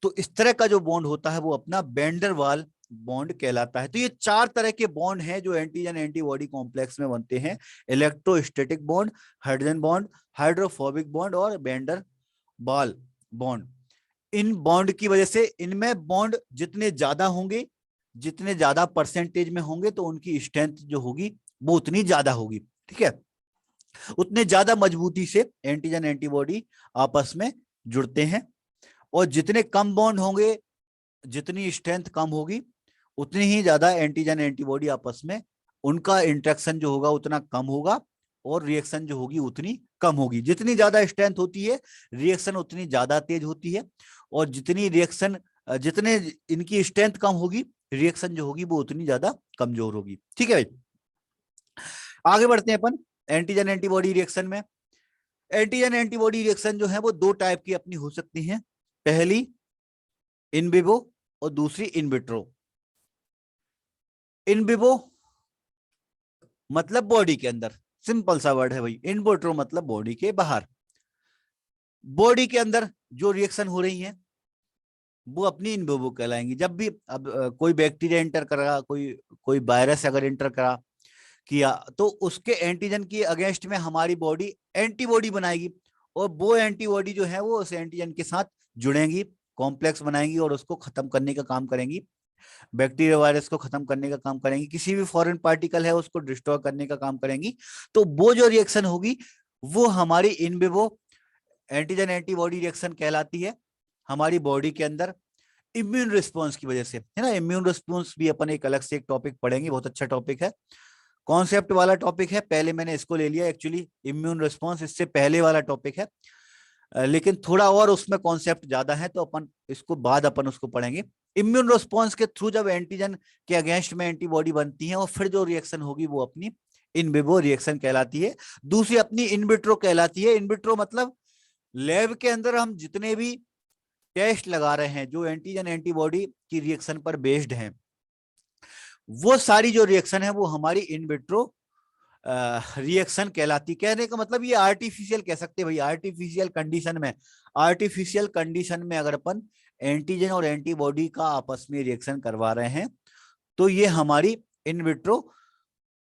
तो इस तरह का जो बॉन्ड होता है वो अपना वेंडरवाल बॉन्ड कहलाता है। तो ये चार तरह के बॉन्ड हैं जो एंटीजन एंटीबॉडी कॉम्प्लेक्स में बनते हैं, electrostatic bond, hydrogen bond, hydrophobic bond और वेंडर वाल बॉन्ड। इन बॉन्ड की वजह से इनमें बॉन्ड जितने ज्यादा होंगे, जितने ज्यादा परसेंटेज में होंगे, तो उनकी स्ट्रेंथ जो होगी वो उतनी ज्यादा होगी। ठीक है, उतने ज्यादा मजबूती से एंटीजन एंटीबॉडी आपस में जुड़ते हैं, और जितने कम बॉन्ड होंगे, जितनी स्ट्रेंथ कम होगी, उतनी ही ज्यादा एंटीजन एंटीबॉडी आपस में उनका इंटरेक्शन जो होगा उतना कम होगा, और रिएक्शन जो होगी उतनी कम होगी। जितनी ज्यादा स्ट्रेंथ होती है रिएक्शन उतनी ज्यादा तेज होती है, और जितने इनकी स्ट्रेंथ कम होगी रिएक्शन जो होगी वो उतनी ज्यादा कमजोर होगी। ठीक है भाई, आगे बढ़ते हैं अपन एंटीजन एंटीबॉडी रिएक्शन में। एंटीजन एंटीबॉडी रिएक्शन जो है वो दो टाइप की अपनी हो सकती हैं, पहली इन विवो और दूसरी इन विट्रो। इन विवो मतलब बॉडी के अंदर, सिंपल सा वर्ड है भाई। इन विट्रो मतलब बॉडी के बाहर। बॉडी के अंदर जो रिएक्शन हो रही है वो अपनी इन विवो कहलाएंगी। जब भी अब कोई बैक्टीरिया इंटर करा, कोई वायरस अगर इंटर करा किया, तो उसके एंटीजन के अगेंस्ट में हमारी बॉडी एंटीबॉडी बनाएगी, और वो एंटीबॉडी जो है वो उस एंटीजन के साथ जुड़ेंगी, कॉम्प्लेक्स बनाएंगी और उसको खत्म करने का काम करेंगी, बैक्टीरिया वायरस को खत्म करने का काम करेंगी, किसी भी फॉरेन पार्टिकल है उसको डिस्ट्रॉय करने का काम करेंगी। तो वो जो रिएक्शन होगी वो हमारी in vivo antigen antibody reaction कहलाती है, हमारी बॉडी के अंदर इम्यून रिस्पॉन्स की वजह से, है ना। इम्यून रिस्पॉन्स भी अपन एक अलग से एक टॉपिक पढ़ेंगे, बहुत अच्छा टॉपिक है। कॉन्सेप्ट वाला टॉपिक है, पहले मैंने इसको ले लिया। एक्चुअली इम्यून रिस्पॉन्स इससे पहले वाला टॉपिक है, लेकिन थोड़ा और उसमें कॉन्सेप्ट ज्यादा है, तो अपन इसको बाद अपन उसको पढ़ेंगे। इम्यून रिस्पॉन्स के थ्रू जब एंटीजन के अगेंस्ट में एंटीबॉडी बनती है और फिर जो रिएक्शन होगी वो अपनी इन विवो रिएक्शन कहलाती है। दूसरी अपनी इन विट्रो कहलाती है। इन विट्रो मतलब लैब के अंदर हम जितने भी टेस्ट लगा रहे हैं जो एंटीजन एंटीबॉडी की रिएक्शन पर बेस्ड हैं, वो सारी जो रिएक्शन है वो हमारी इन विट्रो रिएक्शन कहलाती। कहने का मतलब ये आर्टिफिशियल कह सकते हैं भाई, आर्टिफिशियल कंडीशन में, आर्टिफिशियल कंडीशन में अगर अपन एंटीजन और एंटीबॉडी का आपस में रिएक्शन करवा रहे हैं तो ये हमारी इन विट्रो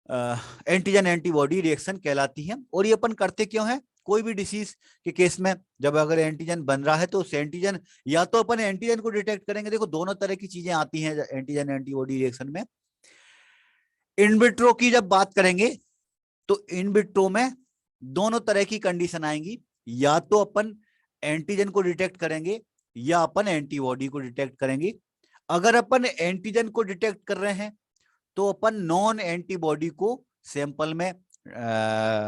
एंटीजन एंटीबॉडी रिएक्शन कहलाती है। और ये अपन करते क्यों है? कोई भी डिसीज के केस में जब अगर एंटीजन बन रहा है तो उस एंटीजन, या तो अपन एंटीजन को डिटेक्ट करेंगे, देखो दोनों तरह की चीजें आती हैं एंटीजन एंटीबॉडी रिएक्शन में। इन विट्रो की जब बात करेंगे तो इन विट्रो में दोनों तरह की कंडीशन आएंगी, या तो अपन एंटीजन को डिटेक्ट करेंगे या अपन एंटीबॉडी को डिटेक्ट करेंगे। अगर अपन एंटीजन को डिटेक्ट कर रहे हैं तो अपन नॉन एंटीबॉडी को सैंपल में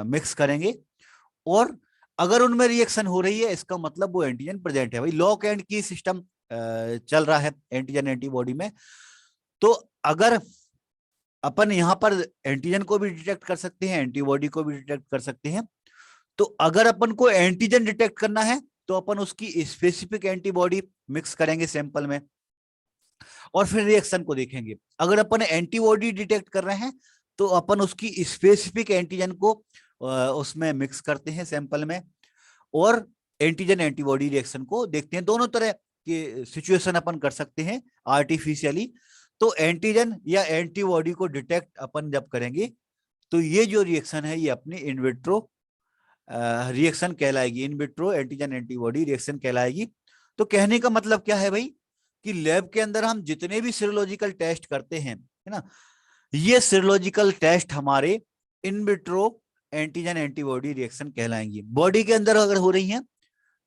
मिक्स करेंगे, और अगर उनमें रिएक्शन हो रही है इसका मतलब वो एंटीजन प्रेजेंट है। भाई लॉक एंड की सिस्टम चल रहा है एंटीजन एंटीबॉडी में। तो अगर अपन यहां पर एंटीजन को भी डिटेक्ट कर सकते हैं, एंटीबॉडी को भी डिटेक्ट कर सकते हैं। तो अगर अपन को एंटीजन डिटेक्ट करना है तो अपन उसकी स्पेसिफिक एंटीबॉडी मिक्स करेंगे सैंपल में और फिर रिएक्शन को देखेंगे। अगर अपन एंटीबॉडी डिटेक्ट कर रहे हैं तो अपन उसकी स्पेसिफिक एंटीजन को उसमें मिक्स करते हैं सैंपल में और एंटीजन एंटीबॉडी रिएक्शन को देखते हैं। दोनों तरह के सिचुएशन अपन कर सकते हैं आर्टिफिशियली। तो एंटीजन या एंटीबॉडी को डिटेक्ट अपन जब करेंगे तो ये जो रिएक्शन है ये अपनी इन विट्रो रिएक्शन कहलाएगी, in vitro antigen antibody reaction कहलाएगी। तो कहने का मतलब क्या है भाई कि लैब के अंदर हम जितने भी सीरोलॉजिकल टेस्ट करते हैं, है ना, ये सीरोलॉजिकल टेस्ट हमारे in vitro antigen antibody reaction कहलाएंगी। बॉडी के अंदर अगर हो रही हैं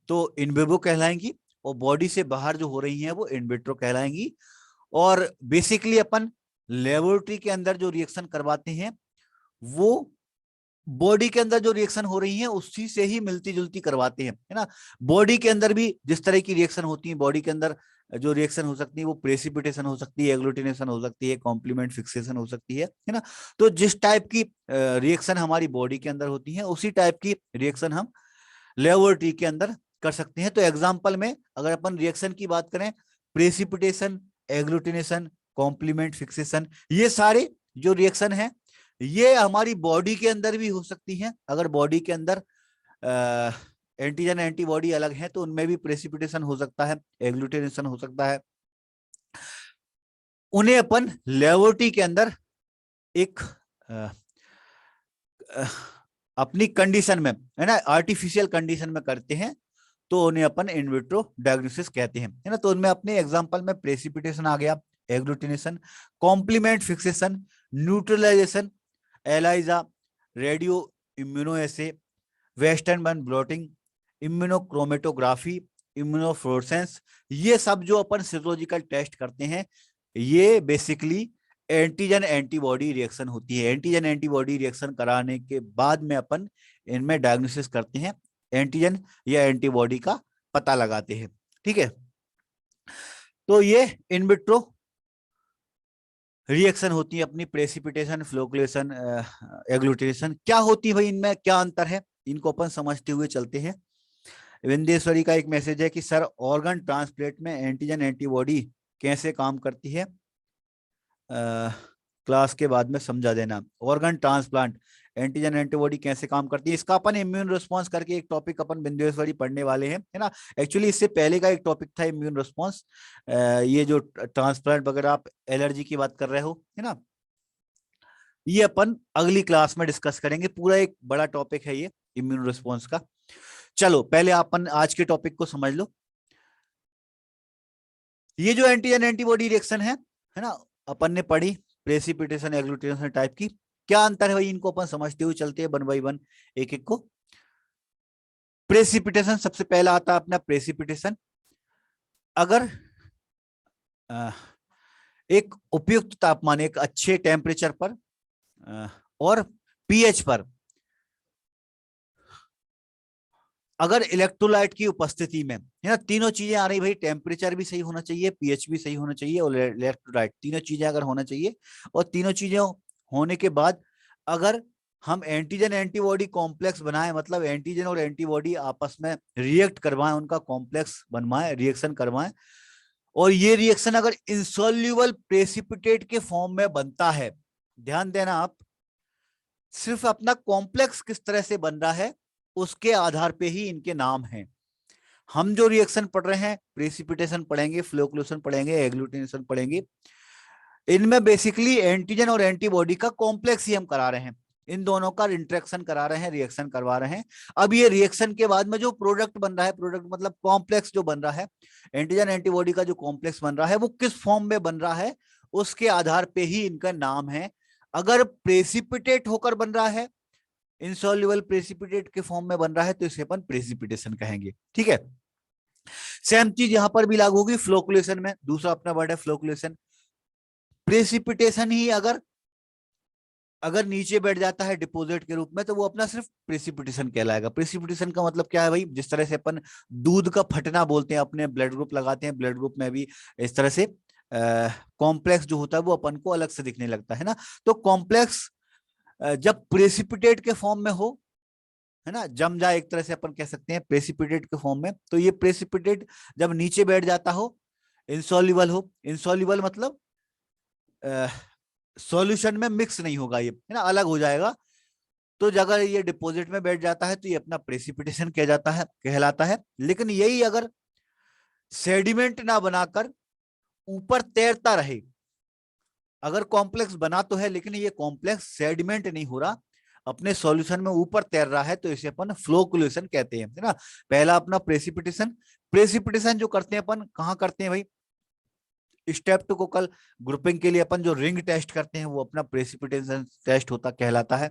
तो इन विवो कहलाएंगी, और बॉडी से बाहर जो हो रही हैं वो इन विट्रो कहलाएंगी। और बेसिकली अपन लेबोरेटरी के अंदर जो रिएक्शन करवाते हैं वो बॉडी के अंदर जो रिएक्शन हो रही है उसी से ही मिलती जुलती करवाते हैं, है ना। बॉडी के अंदर भी जिस तरह की रिएक्शन होती है, बॉडी के अंदर जो रिएक्शन हो सकती है वो प्रेसिपिटेशन हो सकती है, एग्लूटिनेशन हो सकती है, कॉम्प्लीमेंट फिक्सेशन हो सकती है ना। तो जिस टाइप की रिएक्शन हमारी बॉडी के अंदर होती है उसी टाइप की रिएक्शन हम लेबोरेटरी के अंदर कर सकते हैं। तो एग्जाम्पल में अगर अपन रिएक्शन की बात करें, प्रेसिपिटेशन, एग्लूटिनेशन, कॉम्प्लीमेंट फिक्सेशन, ये सारे जो रिएक्शन है ये हमारी बॉडी के अंदर भी हो सकती हैं। अगर बॉडी के अंदर एंटीजन एंटीबॉडी अलग है तो उनमें भी प्रेसिपिटेशन हो सकता है, एग्लूटिनेशन हो सकता है। उन्हें अपन लेबोरेटरी के अंदर एक अपनी कंडीशन में, है ना, आर्टिफिशियल कंडीशन में करते हैं तो उन्हें अपन इन विट्रो डायग्नोसिस कहते हैं, है ना। तो उनमें अपने एग्जांपल में प्रेसिपिटेशन आ गया, agglutination, complement fixation, neutralization, ELISA, radio immunoassay, western burn blotting, immunochromatography, immunofluorescence, ये सब जो अपन सीरोलॉजिकल टेस्ट करते हैं ये बेसिकली एंटीजन एंटीबॉडी रिएक्शन होती है। एंटीजन एंटीबॉडी रिएक्शन कराने के बाद में अपन इनमें डायग्नोसिस करते हैं, एंटीजन या एंटीबॉडी का पता लगाते हैं, ठीक है। तो ये इन विट्रो रिएक्शन होती है अपनी, प्रेसिपिटेशन, फ्लोकुलेशन, एग्लूटिनेशन। क्या होती है भाई, इनमें क्या अंतर है, इनको अपन समझते हुए चलते हैं। विंदेश्वरी का एक मैसेज है कि सर ऑर्गन ट्रांसप्लांट में एंटीजन एंटीबॉडी कैसे काम करती है, क्लास के बाद में समझा देना। ऑर्गन ट्रांसप्लांट एंटीजन एंटीबॉडी कैसे काम करती है, इसका अपन इम्यून रिस्पांस करके एक टॉपिक अपन बिंदेश्वरी पढ़ने वाले हैं, है ना। एक्चुअली इससे पहले का एक टॉपिक था इम्यून रिस्पांस, ये जो ट्रांसप्लांट वगैरह आप एलर्जी की बात कर रहे हो, है ना, ये अपन अगली क्लास में डिस्कस करेंगे। पूरा एक बड़ा टॉपिक है ये इम्यून रिस्पांस का। चलो पहले अपन आज के टॉपिक को समझ लो। ये जो एंटीजन एंटीबॉडी रिएक्शन है ना, अपन ने पढ़ी प्रेसिपिटेशन, एग्लूटिनेशन टाइप की। क्या अंतर है भाई, इनको अपन समझते हुए चलते हैं वन बाई वन, एक एक को। प्रेसिपिटेशन सबसे पहला आता है अपना प्रेसिपिटेशन। अगर एक उपयुक्त तापमान, एक अच्छे टेम्परेचर पर और पीएच पर। अगर इलेक्ट्रोलाइट की उपस्थिति में, है ना, तीनों चीजें आ रही भाई, टेम्परेचर भी सही होना चाहिए, पीएच भी सही होना चाहिए और इलेक्ट्रोलाइट, तीनों चीजें अगर होना चाहिए, और तीनों चीजें होने के बाद अगर हम एंटीजन एंटीबॉडी कॉम्प्लेक्स बनाएं, मतलब एंटीजन और एंटीबॉडी आपस में रिएक्ट करवाएं, उनका कॉम्प्लेक्स बनवाएं, रिएक्शन करवाएं, और ये रिएक्शन अगर इंसॉल्युबल प्रेसिपिटेट के फॉर्म में बनता है, ध्यान देना आप, सिर्फ अपना कॉम्प्लेक्स किस तरह से बन रहा है उसके आधार पे ही इनके नाम हैं। हम जो रिएक्शन पढ़ रहे हैं, प्रेसिपिटेशन पढ़ेंगे, फ्लोक्लूशन पढ़ेंगे, एग्लूटिनेशन पढ़ेंगे, इनमें बेसिकली एंटीजन और एंटीबॉडी का कॉम्प्लेक्स ही हम करा रहे हैं, इन दोनों का इंटरेक्शन करा रहे हैं, रिएक्शन करवा रहे हैं। अब ये रिएक्शन के बाद में जो प्रोडक्ट बन रहा है, प्रोडक्ट मतलब कॉम्प्लेक्स जो बन रहा है, एंटीजन एंटीबॉडी का जो कॉम्प्लेक्स बन रहा है वो किस फॉर्म में बन रहा है उसके आधार पे ही इनका नाम है। अगर प्रेसिपिटेट होकर बन रहा है, इंसॉल्युबल प्रेसिपिटेट के फॉर्म में बन रहा है, तो इसे अपन प्रेसिपिटेशन कहेंगे। ठीक है, सेम चीज यहां पर भी लागू होगी फ्लोकुलेशन में। दूसरा अपना वर्ड है फ्लोकुलेशन। प्रेसिपिटेशन ही अगर अगर नीचे बैठ जाता है डिपोजिट के रूप में, तो वो अपना सिर्फ प्रेसिपिटेशन कहलाएगा। प्रेसिपिटेशन का मतलब क्या है भाई, जिस तरह से अपन दूध का फटना बोलते हैं, अपने ब्लड ग्रुप लगाते हैं, ब्लड ग्रुप में भी इस तरह से कॉम्प्लेक्स जो होता है वो अपन को अलग से दिखने लगता है ना। तो कॉम्प्लेक्स जब प्रेसिपिटेट के फॉर्म में हो, है ना, जम जाए एक तरह से अपन कह सकते हैं प्रेसिपिटेट के फॉर्म में, तो ये प्रेसिपिटेट जब नीचे बैठ जाता हो, इंसॉल्युबल हो, इंसॉल्युबल मतलब सॉल्यूशन में मिक्स नहीं होगा, ये है ना, अलग हो जाएगा। तो अगर ये डिपॉजिट में बैठ जाता है तो ये अपना प्रेसिपिटेशन कह जाता है, कहलाता है। लेकिन यही अगर सेडिमेंट ना बनाकर ऊपर तैरता रहे, अगर कॉम्प्लेक्स बना तो है लेकिन ये कॉम्प्लेक्स सेडिमेंट नहीं हो रहा, अपने सॉल्यूशन में ऊपर तैर रहा है, तो इसे अपन फ्लोकुलेशन कहते हैं, है ना। पहला अपना प्रेसिपिटेशन। प्रेसिपिटेशन जो करते हैं अपन कहाँ करते हैं भाई, स्टेप्टोकोकल ग्रुपिंग के लिए अपन जो रिंग टेस्ट करते हैं वो अपना प्रेसिपिटेशन टेस्ट होता कहलाता है।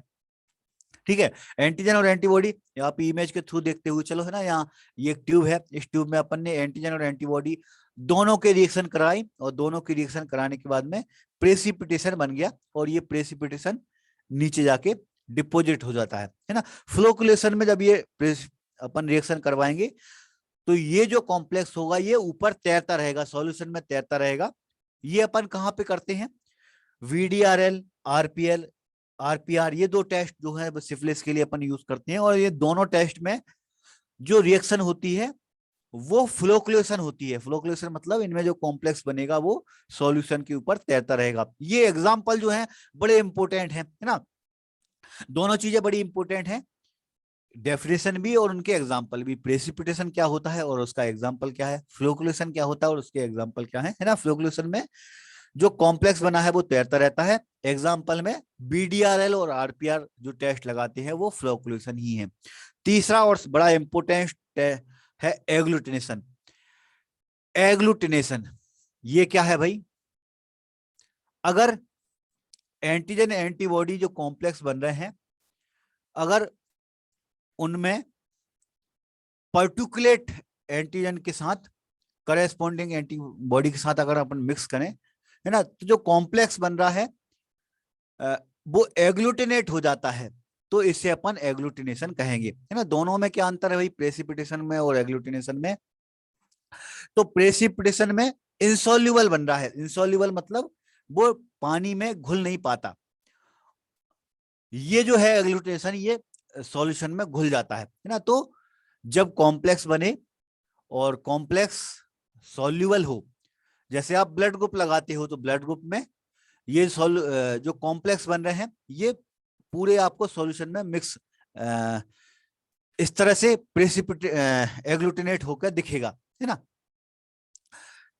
ठीक है, एंटीजन और एंटीबॉडी आप इमेज के थ्रू देखते हुए चलो, है ना, यहाँ ये एक ट्यूब है, इस ट्यूब में अपन ने एंटीजन और एंटीबॉडी दोनों के रिएक्शन कराई, और दोनों के रिएक्शन कराने के बाद में प्रेसिपिटेशन बन गया, और ये प्रेसिपिटेशन नीचे जाके डिपोजिट हो जाता है ना। फ्लोकुलेशन में जब ये अपन रिएक्शन करवाएंगे तो ये जो कॉम्प्लेक्स होगा ये ऊपर तैरता रहेगा, सॉल्यूशन में तैरता रहेगा। ये अपन कहाँ पे करते हैं, VDRL, RPL, RPR, ये दो टेस्ट जो है सिफिलिस के लिए अपन यूज करते हैं, और ये दोनों टेस्ट में जो रिएक्शन होती है वो फ्लोकुलेशन होती है। फ्लोकुलेशन मतलब इनमें जो कॉम्प्लेक्स बनेगा वो सॉल्यूशन के ऊपर तैरता रहेगा। ये एग्जांपल जो है बड़े इंपॉर्टेंट है ना, दोनों चीजें बड़ी इंपॉर्टेंट है, डेफिनेशन भी और उनके एग्जाम्पल भी। प्रेसिपिटेशन क्या होता है और उसका एग्जाम्पल क्या है, फ्लोकुलेशन क्या होता है और उसके एग्जाम्पल क्या है ना। फ्लोकुलेशन में जो कॉम्प्लेक्स बना है वो तैरता रहता है, एग्जाम्पल में BDRL और RPR जो टेस्ट लगाते हैं वो फ्लोकुलेशन ही है। तीसरा और बड़ा इंपोर्टेंट है एग्लूटिनेशन। एग्लूटिनेशन ये क्या है भाई, अगर एंटीजन एंटीबॉडी जो कॉम्प्लेक्स बन रहे हैं, अगर उनमें पर्टिकुलेट एंटीजन के साथ करेस्पॉन्डिंग एंटीबॉडी के साथ अगर अपन मिक्स करें, है ना, तो जो कॉम्प्लेक्स बन रहा है वो एग्लूटिनेट हो जाता है, तो इसे अपन एग्लूटिनेशन कहेंगे, है ना। दोनों में क्या अंतर है भाई, प्रेसिपिटेशन में और एग्लूटिनेशन में। तो प्रेसिपिटेशन में इंसॉल्युबल बन रहा है, इंसॉल्युबल मतलब वो पानी में घुल नहीं पाता। ये जो है एग्लूटिनेशन, ये सॉल्यूशन में घुल जाता है ना। तो जब कॉम्प्लेक्स बने और कॉम्प्लेक्स सॉल्युबल हो, जैसे आप ब्लड ग्रुप लगाते हो तो ब्लड ग्रुप में ये जो कॉम्प्लेक्स बन रहे हैं ये पूरे आपको सॉल्यूशन में मिक्स इस तरह से एग्लूटिनेट होकर दिखेगा, है ना।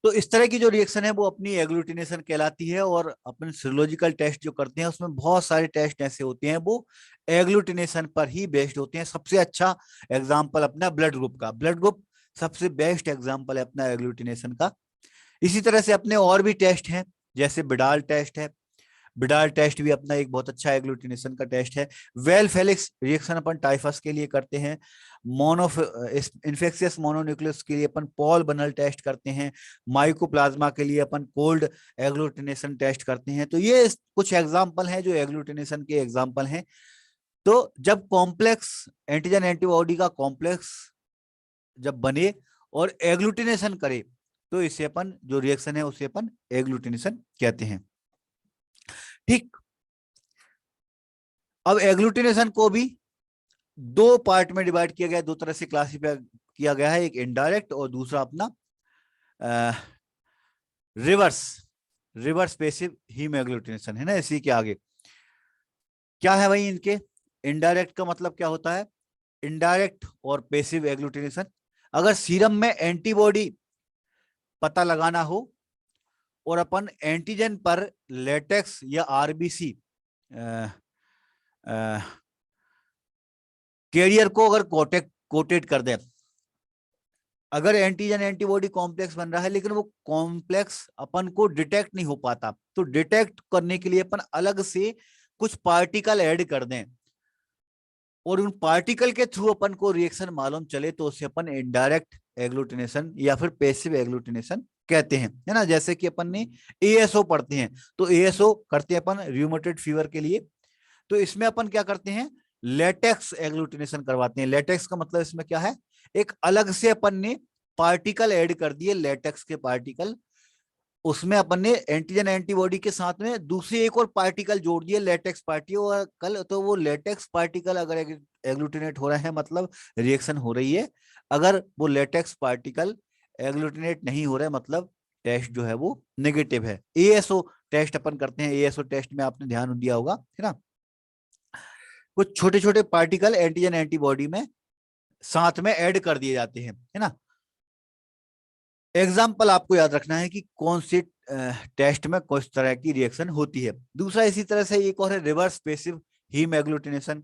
तो इस तरह की जो रिएक्शन है वो अपनी एग्लूटिनेशन कहलाती है। और अपन सीरोलॉजिकल टेस्ट जो करते हैं उसमें बहुत सारे टेस्ट ऐसे होते हैं वो एग्लूटिनेशन पर ही बेस्ड होते हैं। सबसे अच्छा एग्जाम्पल अपना ब्लड ग्रुप का, ब्लड ग्रुप सबसे बेस्ट एग्जाम्पल है अपना एग्लूटिनेशन का। इसी तरह से अपने और भी टेस्ट हैं, जैसे बिडाल टेस्ट है। बिडार टेस्ट भी अपना एक बहुत अच्छा एग्लूटिनेशन का टेस्ट है। वेल फेलिक्स रिएक्शन अपन टाइफस के लिए करते हैं। मोनो इन्फेक्शियस मोनोन्यूक्लियस के लिए अपन पॉल बनल टेस्ट करते हैं। माइकोप्लाज्मा के लिए अपन कोल्ड एग्लूटिनेशन टेस्ट करते हैं। तो ये कुछ एग्जाम्पल हैं जो एग्लूटिनेशन के एग्जाम्पल हैं। तो जब कॉम्प्लेक्स एंटीजन एंटीबॉडी का कॉम्प्लेक्स जब बने और एग्लूटिनेशन करे तो इसे अपन जो रिएक्शन है उसे अपन एग्लूटिनेशन कहते हैं। ठीक, अब एग्लूटिनेशन को भी दो पार्ट में डिवाइड किया गया, दो तरह से क्लासिफाई किया गया है, एक इनडायरेक्ट और दूसरा अपना रिवर्स पैसिव हीम एग्लूटिनेशन है ना। इसी के आगे क्या है भाई, इनके इनडायरेक्ट का मतलब क्या होता है? इनडायरेक्ट और पैसिव एग्लूटिनेशन, अगर सीरम में एंटीबॉडी पता लगाना हो और अपन एंटीजन पर लेटेक्स या आरबीसी कैरियर को अगर कोटेड कर दे, अगर एंटीजन एंटीबॉडी कॉम्प्लेक्स बन रहा है लेकिन वो कॉम्प्लेक्स अपन को डिटेक्ट नहीं हो पाता, तो डिटेक्ट करने के लिए अपन अलग से कुछ पार्टिकल ऐड कर दें और उन पार्टिकल के थ्रू अपन को रिएक्शन मालूम चले तो उसे अपन इनडायरेक्ट एग्लूटिनेशन या फिर पैसिव एग्लूटिनेशन कहते हैं, है ना। जैसे कि अपन ने एएसओ पढ़ते हैं, तो एएसओ करते हैं अपन रूमेटॉइड फीवर के लिए, तो इसमें अपन क्या करते हैं, लेटेक्स एग्लूटिनेशन करवाते हैं। लेटेक्स का मतलब इसमें क्या है, एक अलग से अपन ने पार्टिकल ऐड कर दिए, लेटेक्स के पार्टिकल, उसमें अपन ने एंटीजन एंटीबॉडी के साथ में दूसरी एक और पार्टिकल जोड़ दिए, लेटेक्स पार्टिकल। तो वो लेटेक्स पार्टिकल अगर एग्लूटिनेट हो रहा है मतलब रिएक्शन हो रही है, अगर वो लेटेक्स पार्टिकल एग्लूटिनेट नहीं हो रहा है मतलब टेस्ट जो है वो नेगेटिव है। एएसओ टेस्ट अपन करते हैं, एएसओ टेस्ट में आपने ध्यान दिया होगा, है ना। कुछ छोटे छोटे पार्टिकल एंटीजन एंटीबॉडी में साथ में ऐड कर दिए जाते हैं, है ना। एग्जाम्पल आपको याद रखना है कि कौन सी टेस्ट में किस तरह की रिएक्शन होती है। दूसरा इसी तरह से एक और है reverse passive haem agglutination.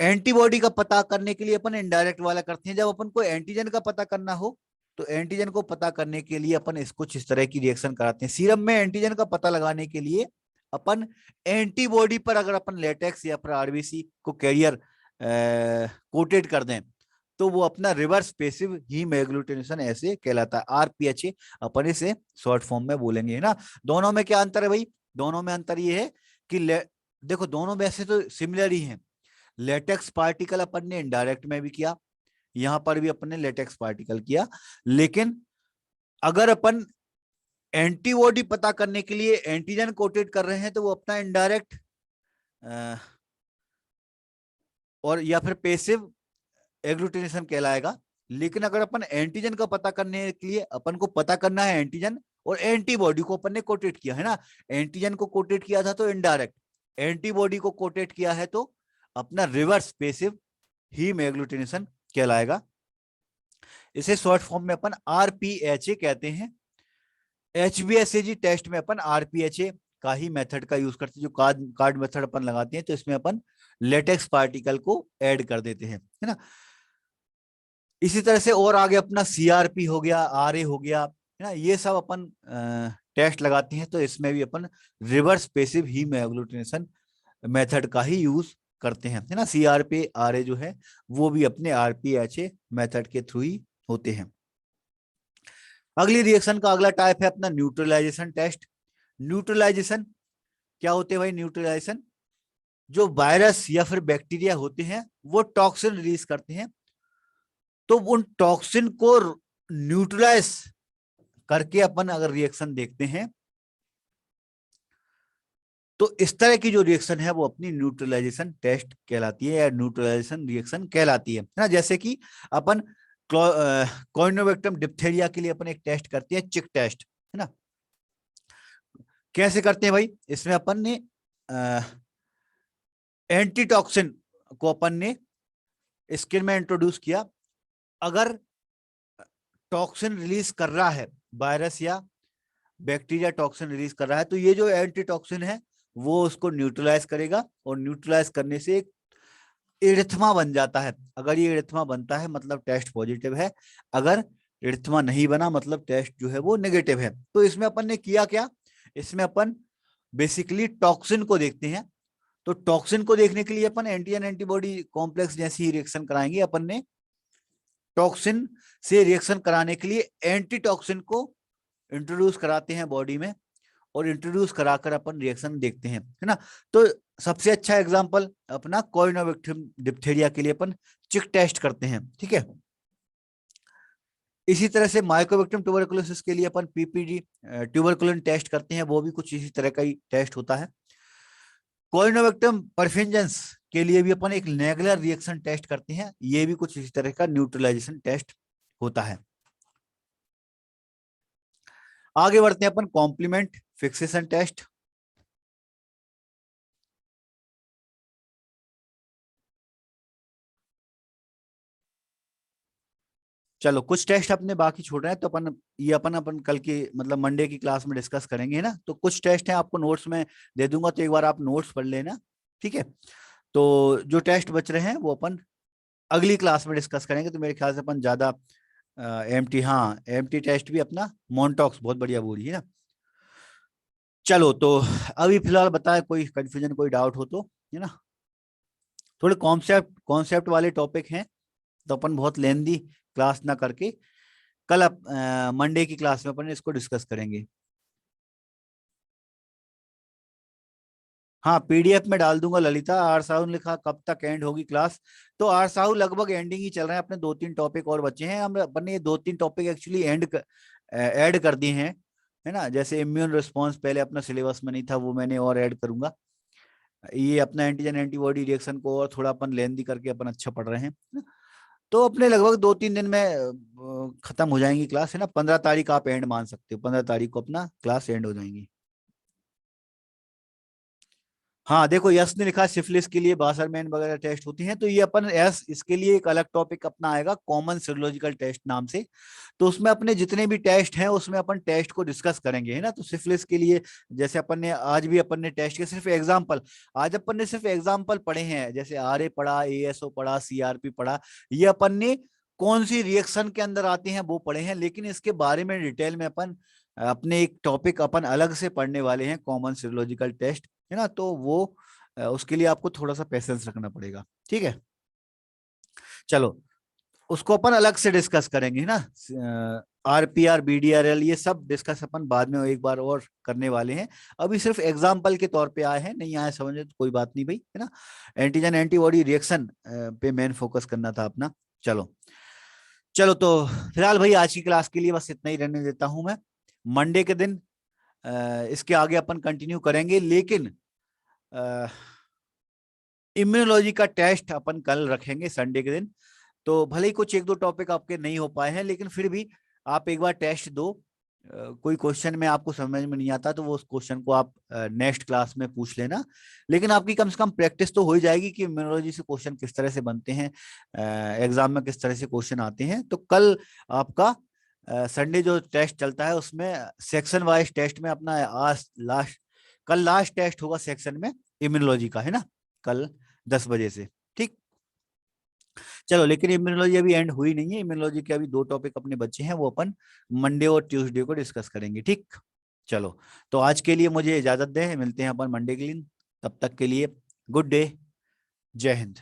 Antibody का पता करने के लिए अपन इनडायरेक्ट वाला करते हैं। जब अपन को एंटीजन का पता करना हो तो एंटीजन को पता करने के लिए अपन इसको इस तरह की रिएक्शन कराते हैं। सीरम में एंटीजन का पता लगाने के लिए अपन एंटीबॉडी पर अगर अपन लेटेक्स या फिर आरबीसी को कैरियर कोटेड कर दें तो वो अपना रिवर्स पैसिव हीम एग्लूटिनेशन ऐसे कहलाता है। आरपीएचए अपन इसे शॉर्ट फॉर्म में बोलेंगे, है ना। दोनों में क्या अंतर है भाई? दोनों में अंतर ये है कि देखो दोनों में ऐसे तो सिमिलर ही हैं। लेटेक्स पार्टिकल अपन ने इनडायरेक्ट में भी किया, यहां पर भी अपन ने लेटेक्स पार्टिकल किया, लेकिन अगर अपन एंटीबॉडी पता करने के लिए एंटीजन कोटेड कर रहे हैं तो वो अपना इनडायरेक्ट और या फिर पैसिव एग्लूटिनेशन कहलाएगा। लेकिन अगर अपन एंटीजन का पता करने के लिए अपन को पता करना है एंटीजन और एंटीबॉडी को अपन ने कोटेड किया, है ना। एंटीजन को कोटेड किया था तो इनडायरेक्ट, एंटीबॉडी को कोटेड किया है तो अपना रिवर्स पैसिव हीम एग्लूटिनेशन कहलाएगा। इसे शॉर्ट फॉर्म में अपन आरपीएचए कहते हैं। एचबीएसएजी टेस्ट में अपन आरपीएचए का ही मेथड का यूज करते हैं, जो कार्ड मेथड अपन लगाते हैं, तो इसमें अपन लेटेक्स पार्टिकल को ऐड कर देते हैं, है ना। इसी तरह से और आगे अपना सीआरपी हो गया, आरए हो गया, है ना, ये सब अपन टेस्ट लगाते हैं, तो इसमें भी अपन reverse passive haem agglutination method का ही यूज करते हैं, है ना। सीआरपी आरए जो है वो भी अपने आरपीएचए मेथड के थ्रू ही होते हैं। अगली रिएक्शन का अगला टाइप है अपना न्यूट्रलाइजेशन टेस्ट। न्यूट्रलाइजेशन क्या होते हैं भाई? न्यूट्रलाइजेशन, जो वायरस या फिर बैक्टीरिया होते हैं वो टॉक्सिन रिलीज करते हैं, तो उन टॉक्सिन को न्यूट्रलाइज करके अपन अगर रिएक्शन देखते हैं तो इस तरह की जो रिएक्शन है वो अपनी न्यूट्रलाइजेशन टेस्ट कहलाती है या न्यूट्रलाइजेशन रिएक्शन कहलाती है ना। जैसे कि अपन कॉर्नियोबैक्टरम डिप्थेरिया के लिए अपन एक टेस्ट करते हैं, चिक टेस्ट, है ना। कैसे करते हैं भाई? इसमें अपन ने एंटीटॉक्सिन को अपन ने स्किन में इंट्रोड्यूस किया। अगर टॉक्सिन रिलीज कर रहा है, वायरस या बैक्टीरिया टॉक्सिन रिलीज कर रहा है, तो ये जो एंटीटॉक्सिन है वो उसको न्यूट्रलाइज करेगा और न्यूट्रलाइज करने से एक एरिथमा बन जाता है। अगर ये एरिथमा बनता है मतलब टेस्ट पॉजिटिव है, अगर एरिथमा नहीं बना मतलब टेस्ट जो है वो नेगेटिव है। तो इसमें अपन ने किया क्या? इसमें अपन बेसिकली टॉक्सिन को देखते हैं। तो टॉक्सिन को देखने के लिए अपन एंटीजन एंटीबॉडी कॉम्प्लेक्स जैसी रिएक्शन कराएंगे। अपन ने टॉक्सिन से रिएक्शन कराने के लिए एंटी टॉक्सिन को इंट्रोड्यूस कराते हैं बॉडी में, और इंट्रोड्यूस कराकर अपन रिएक्शन देखते हैं, है ना। तो सबसे अच्छा एग्जांपल अपना कॉइनोवेक्टिव डिप्थीरिया के लिए अपन चिक टेस्ट करते हैं, ठीक है। इसी तरह से माइकोबैक्टीरियम ट्यूबरकुलोसिस के लिए अपन पीपीडी ट्यूबरकुलिन टेस्ट करते हैं, वो भी कुछ इसी तरह का ही टेस्ट होता है। कॉइनोवेक्टियम परफिंजेंस के लिए भी अपन एक नेगुलर रिएक्शन टेस्ट करते हैं, ये भी कुछ इसी तरह का न्यूट्रलाइजेशन टेस्ट होता है। आगे बढ़ते हैं अपन कॉम्प्लीमेंट फिक्सेशन टेस्ट। चलो कुछ टेस्ट अपने बाकी छोड़ रहे हैं, तो अपन ये अपन कल की मतलब मंडे की क्लास में डिस्कस करेंगे, है ना। तो कुछ टेस्ट हैं आपको नोट्स में दे दूंगा, तो एक बार आप नोट्स पढ़ लेना, ठीक है। तो जो टेस्ट बच रहे हैं वो अपन अगली क्लास में डिस्कस करेंगे। तो मेरे ख्याल से अपन ज्यादा एमटी, हाँ एमटी टेस्ट भी अपना मोनटॉक्स बहुत बढ़िया बोली है ना। चलो तो अभी फिलहाल बताए, कोई कंफ्यूजन कोई डाउट हो तो, है ना। थोड़े कॉन्सेप्ट कॉन्सेप्ट वाले टॉपिक हैं, तो अपन बहुत लेंदी क्लास ना करके कल अब मंडे की क्लास में अपन इसको डिस्कस करेंगे। हाँ पीडीएफ में डाल दूंगा ललिता। आर साहू ने लिखा कब तक एंड होगी क्लास। तो आर साहू लगभग एंडिंग ही चल रहे हैं, अपने 2-3 टॉपिक और बचे हैं। हम अपन ने ये 2-3 टॉपिक एक्चुअली ऐड कर दिए हैं, है ना। जैसे इम्यून रिस्पॉन्स पहले अपना सिलेबस में नहीं था, वो मैंने और ऐड करूंगा। ये अपना एंटीजन एंटीबॉडी रिएक्शन को और थोड़ा अपन लेंदी करके अपन अच्छा पढ़ रहे हैं, है ना? तो अपने लगभग 2-3 दिन में खत्म हो जाएंगी क्लास, है ना। 15 तारीख आप एंड मान सकते हो, 15 तारीख को अपना क्लास एंड हो जाएंगी। हाँ देखो यस ने लिखा सिफिलिस के लिए बासरमैन वगैरह टेस्ट होती हैं, तो ये अपन यस इसके लिए एक अलग टॉपिक अपना आएगा कॉमन सीरोलॉजिकल टेस्ट नाम से। तो उसमें अपने जितने भी टेस्ट हैं उसमें अपन टेस्ट को डिस्कस करेंगे, है ना। तो सिफिलिस के लिए जैसे अपन ने आज भी अपन ने टेस्ट के सिर्फ एग्जाम्पल, आज अपन ने सिर्फ एग्जाम्पल पढ़े हैं, जैसे आरए पढ़ा, एएसओ पढ़ा, सीआरपी पढ़ा, ये अपन ने कौन सी रिएक्शन के अंदर आते हैं वो पढ़े हैं। लेकिन इसके बारे में डिटेल में अपन अपने एक टॉपिक अपन अलग से पढ़ने वाले हैं, कॉमन सीरोलॉजिकल टेस्ट, है ना। तो वो उसके लिए आपको थोड़ा सा पेशेंस रखना पड़ेगा, ठीक है। चलो उसको अपन अलग से डिस्कस करेंगे, है ना। आरपीआर बीडीआरएल ये सब डिस्कस अपन बाद में एक बार और करने वाले हैं। अभी सिर्फ एग्जाम्पल के तौर पे आए हैं, नहीं आए समझे तो कोई बात नहीं भाई, है ना। एंटीजन एंटीबॉडी रिएक्शन पे मेन फोकस करना था अपना। चलो चलो तो फिलहाल भाई आज की क्लास के लिए बस इतना ही रहने देता हूं मैं। मंडे के दिन इसके आगे अपन कंटिन्यू करेंगे, लेकिन इम्यूनोलॉजी का टेस्ट अपन कल रखेंगे संडे के दिन। तो भले ही कुछ 1-2 टॉपिक आपके नहीं हो पाए हैं, लेकिन फिर भी आप एक बार टेस्ट दो। कोई क्वेश्चन में आपको समझ में नहीं आता तो वो उस क्वेश्चन को आप नेक्स्ट क्लास में पूछ लेना। लेकिन आपकी कम से कम प्रैक्टिस तो हो ही जाएगी कि इम्यूनोलॉजी से क्वेश्चन किस तरह से बनते हैं, एग्जाम में किस तरह से क्वेश्चन आते हैं। तो कल आपका संडे जो टेस्ट चलता है उसमें सेक्शन वाइज टेस्ट में अपना आज लास्ट, कल लास्ट टेस्ट होगा सेक्शन में इम्यूनोलॉजी का, है ना, कल 10 बजे से, ठीक। चलो लेकिन इम्यूनोलॉजी अभी एंड हुई नहीं है, इम्यूनोलॉजी के अभी 2 टॉपिक अपने बच्चे हैं, वो अपन मंडे और ट्यूसडे को डिस्कस करेंगे, ठीक। चलो तो आज के लिए मुझे इजाजत दें, मिलते हैं अपन मंडे के दिन, तब तक के लिए गुड डे, जय हिंद।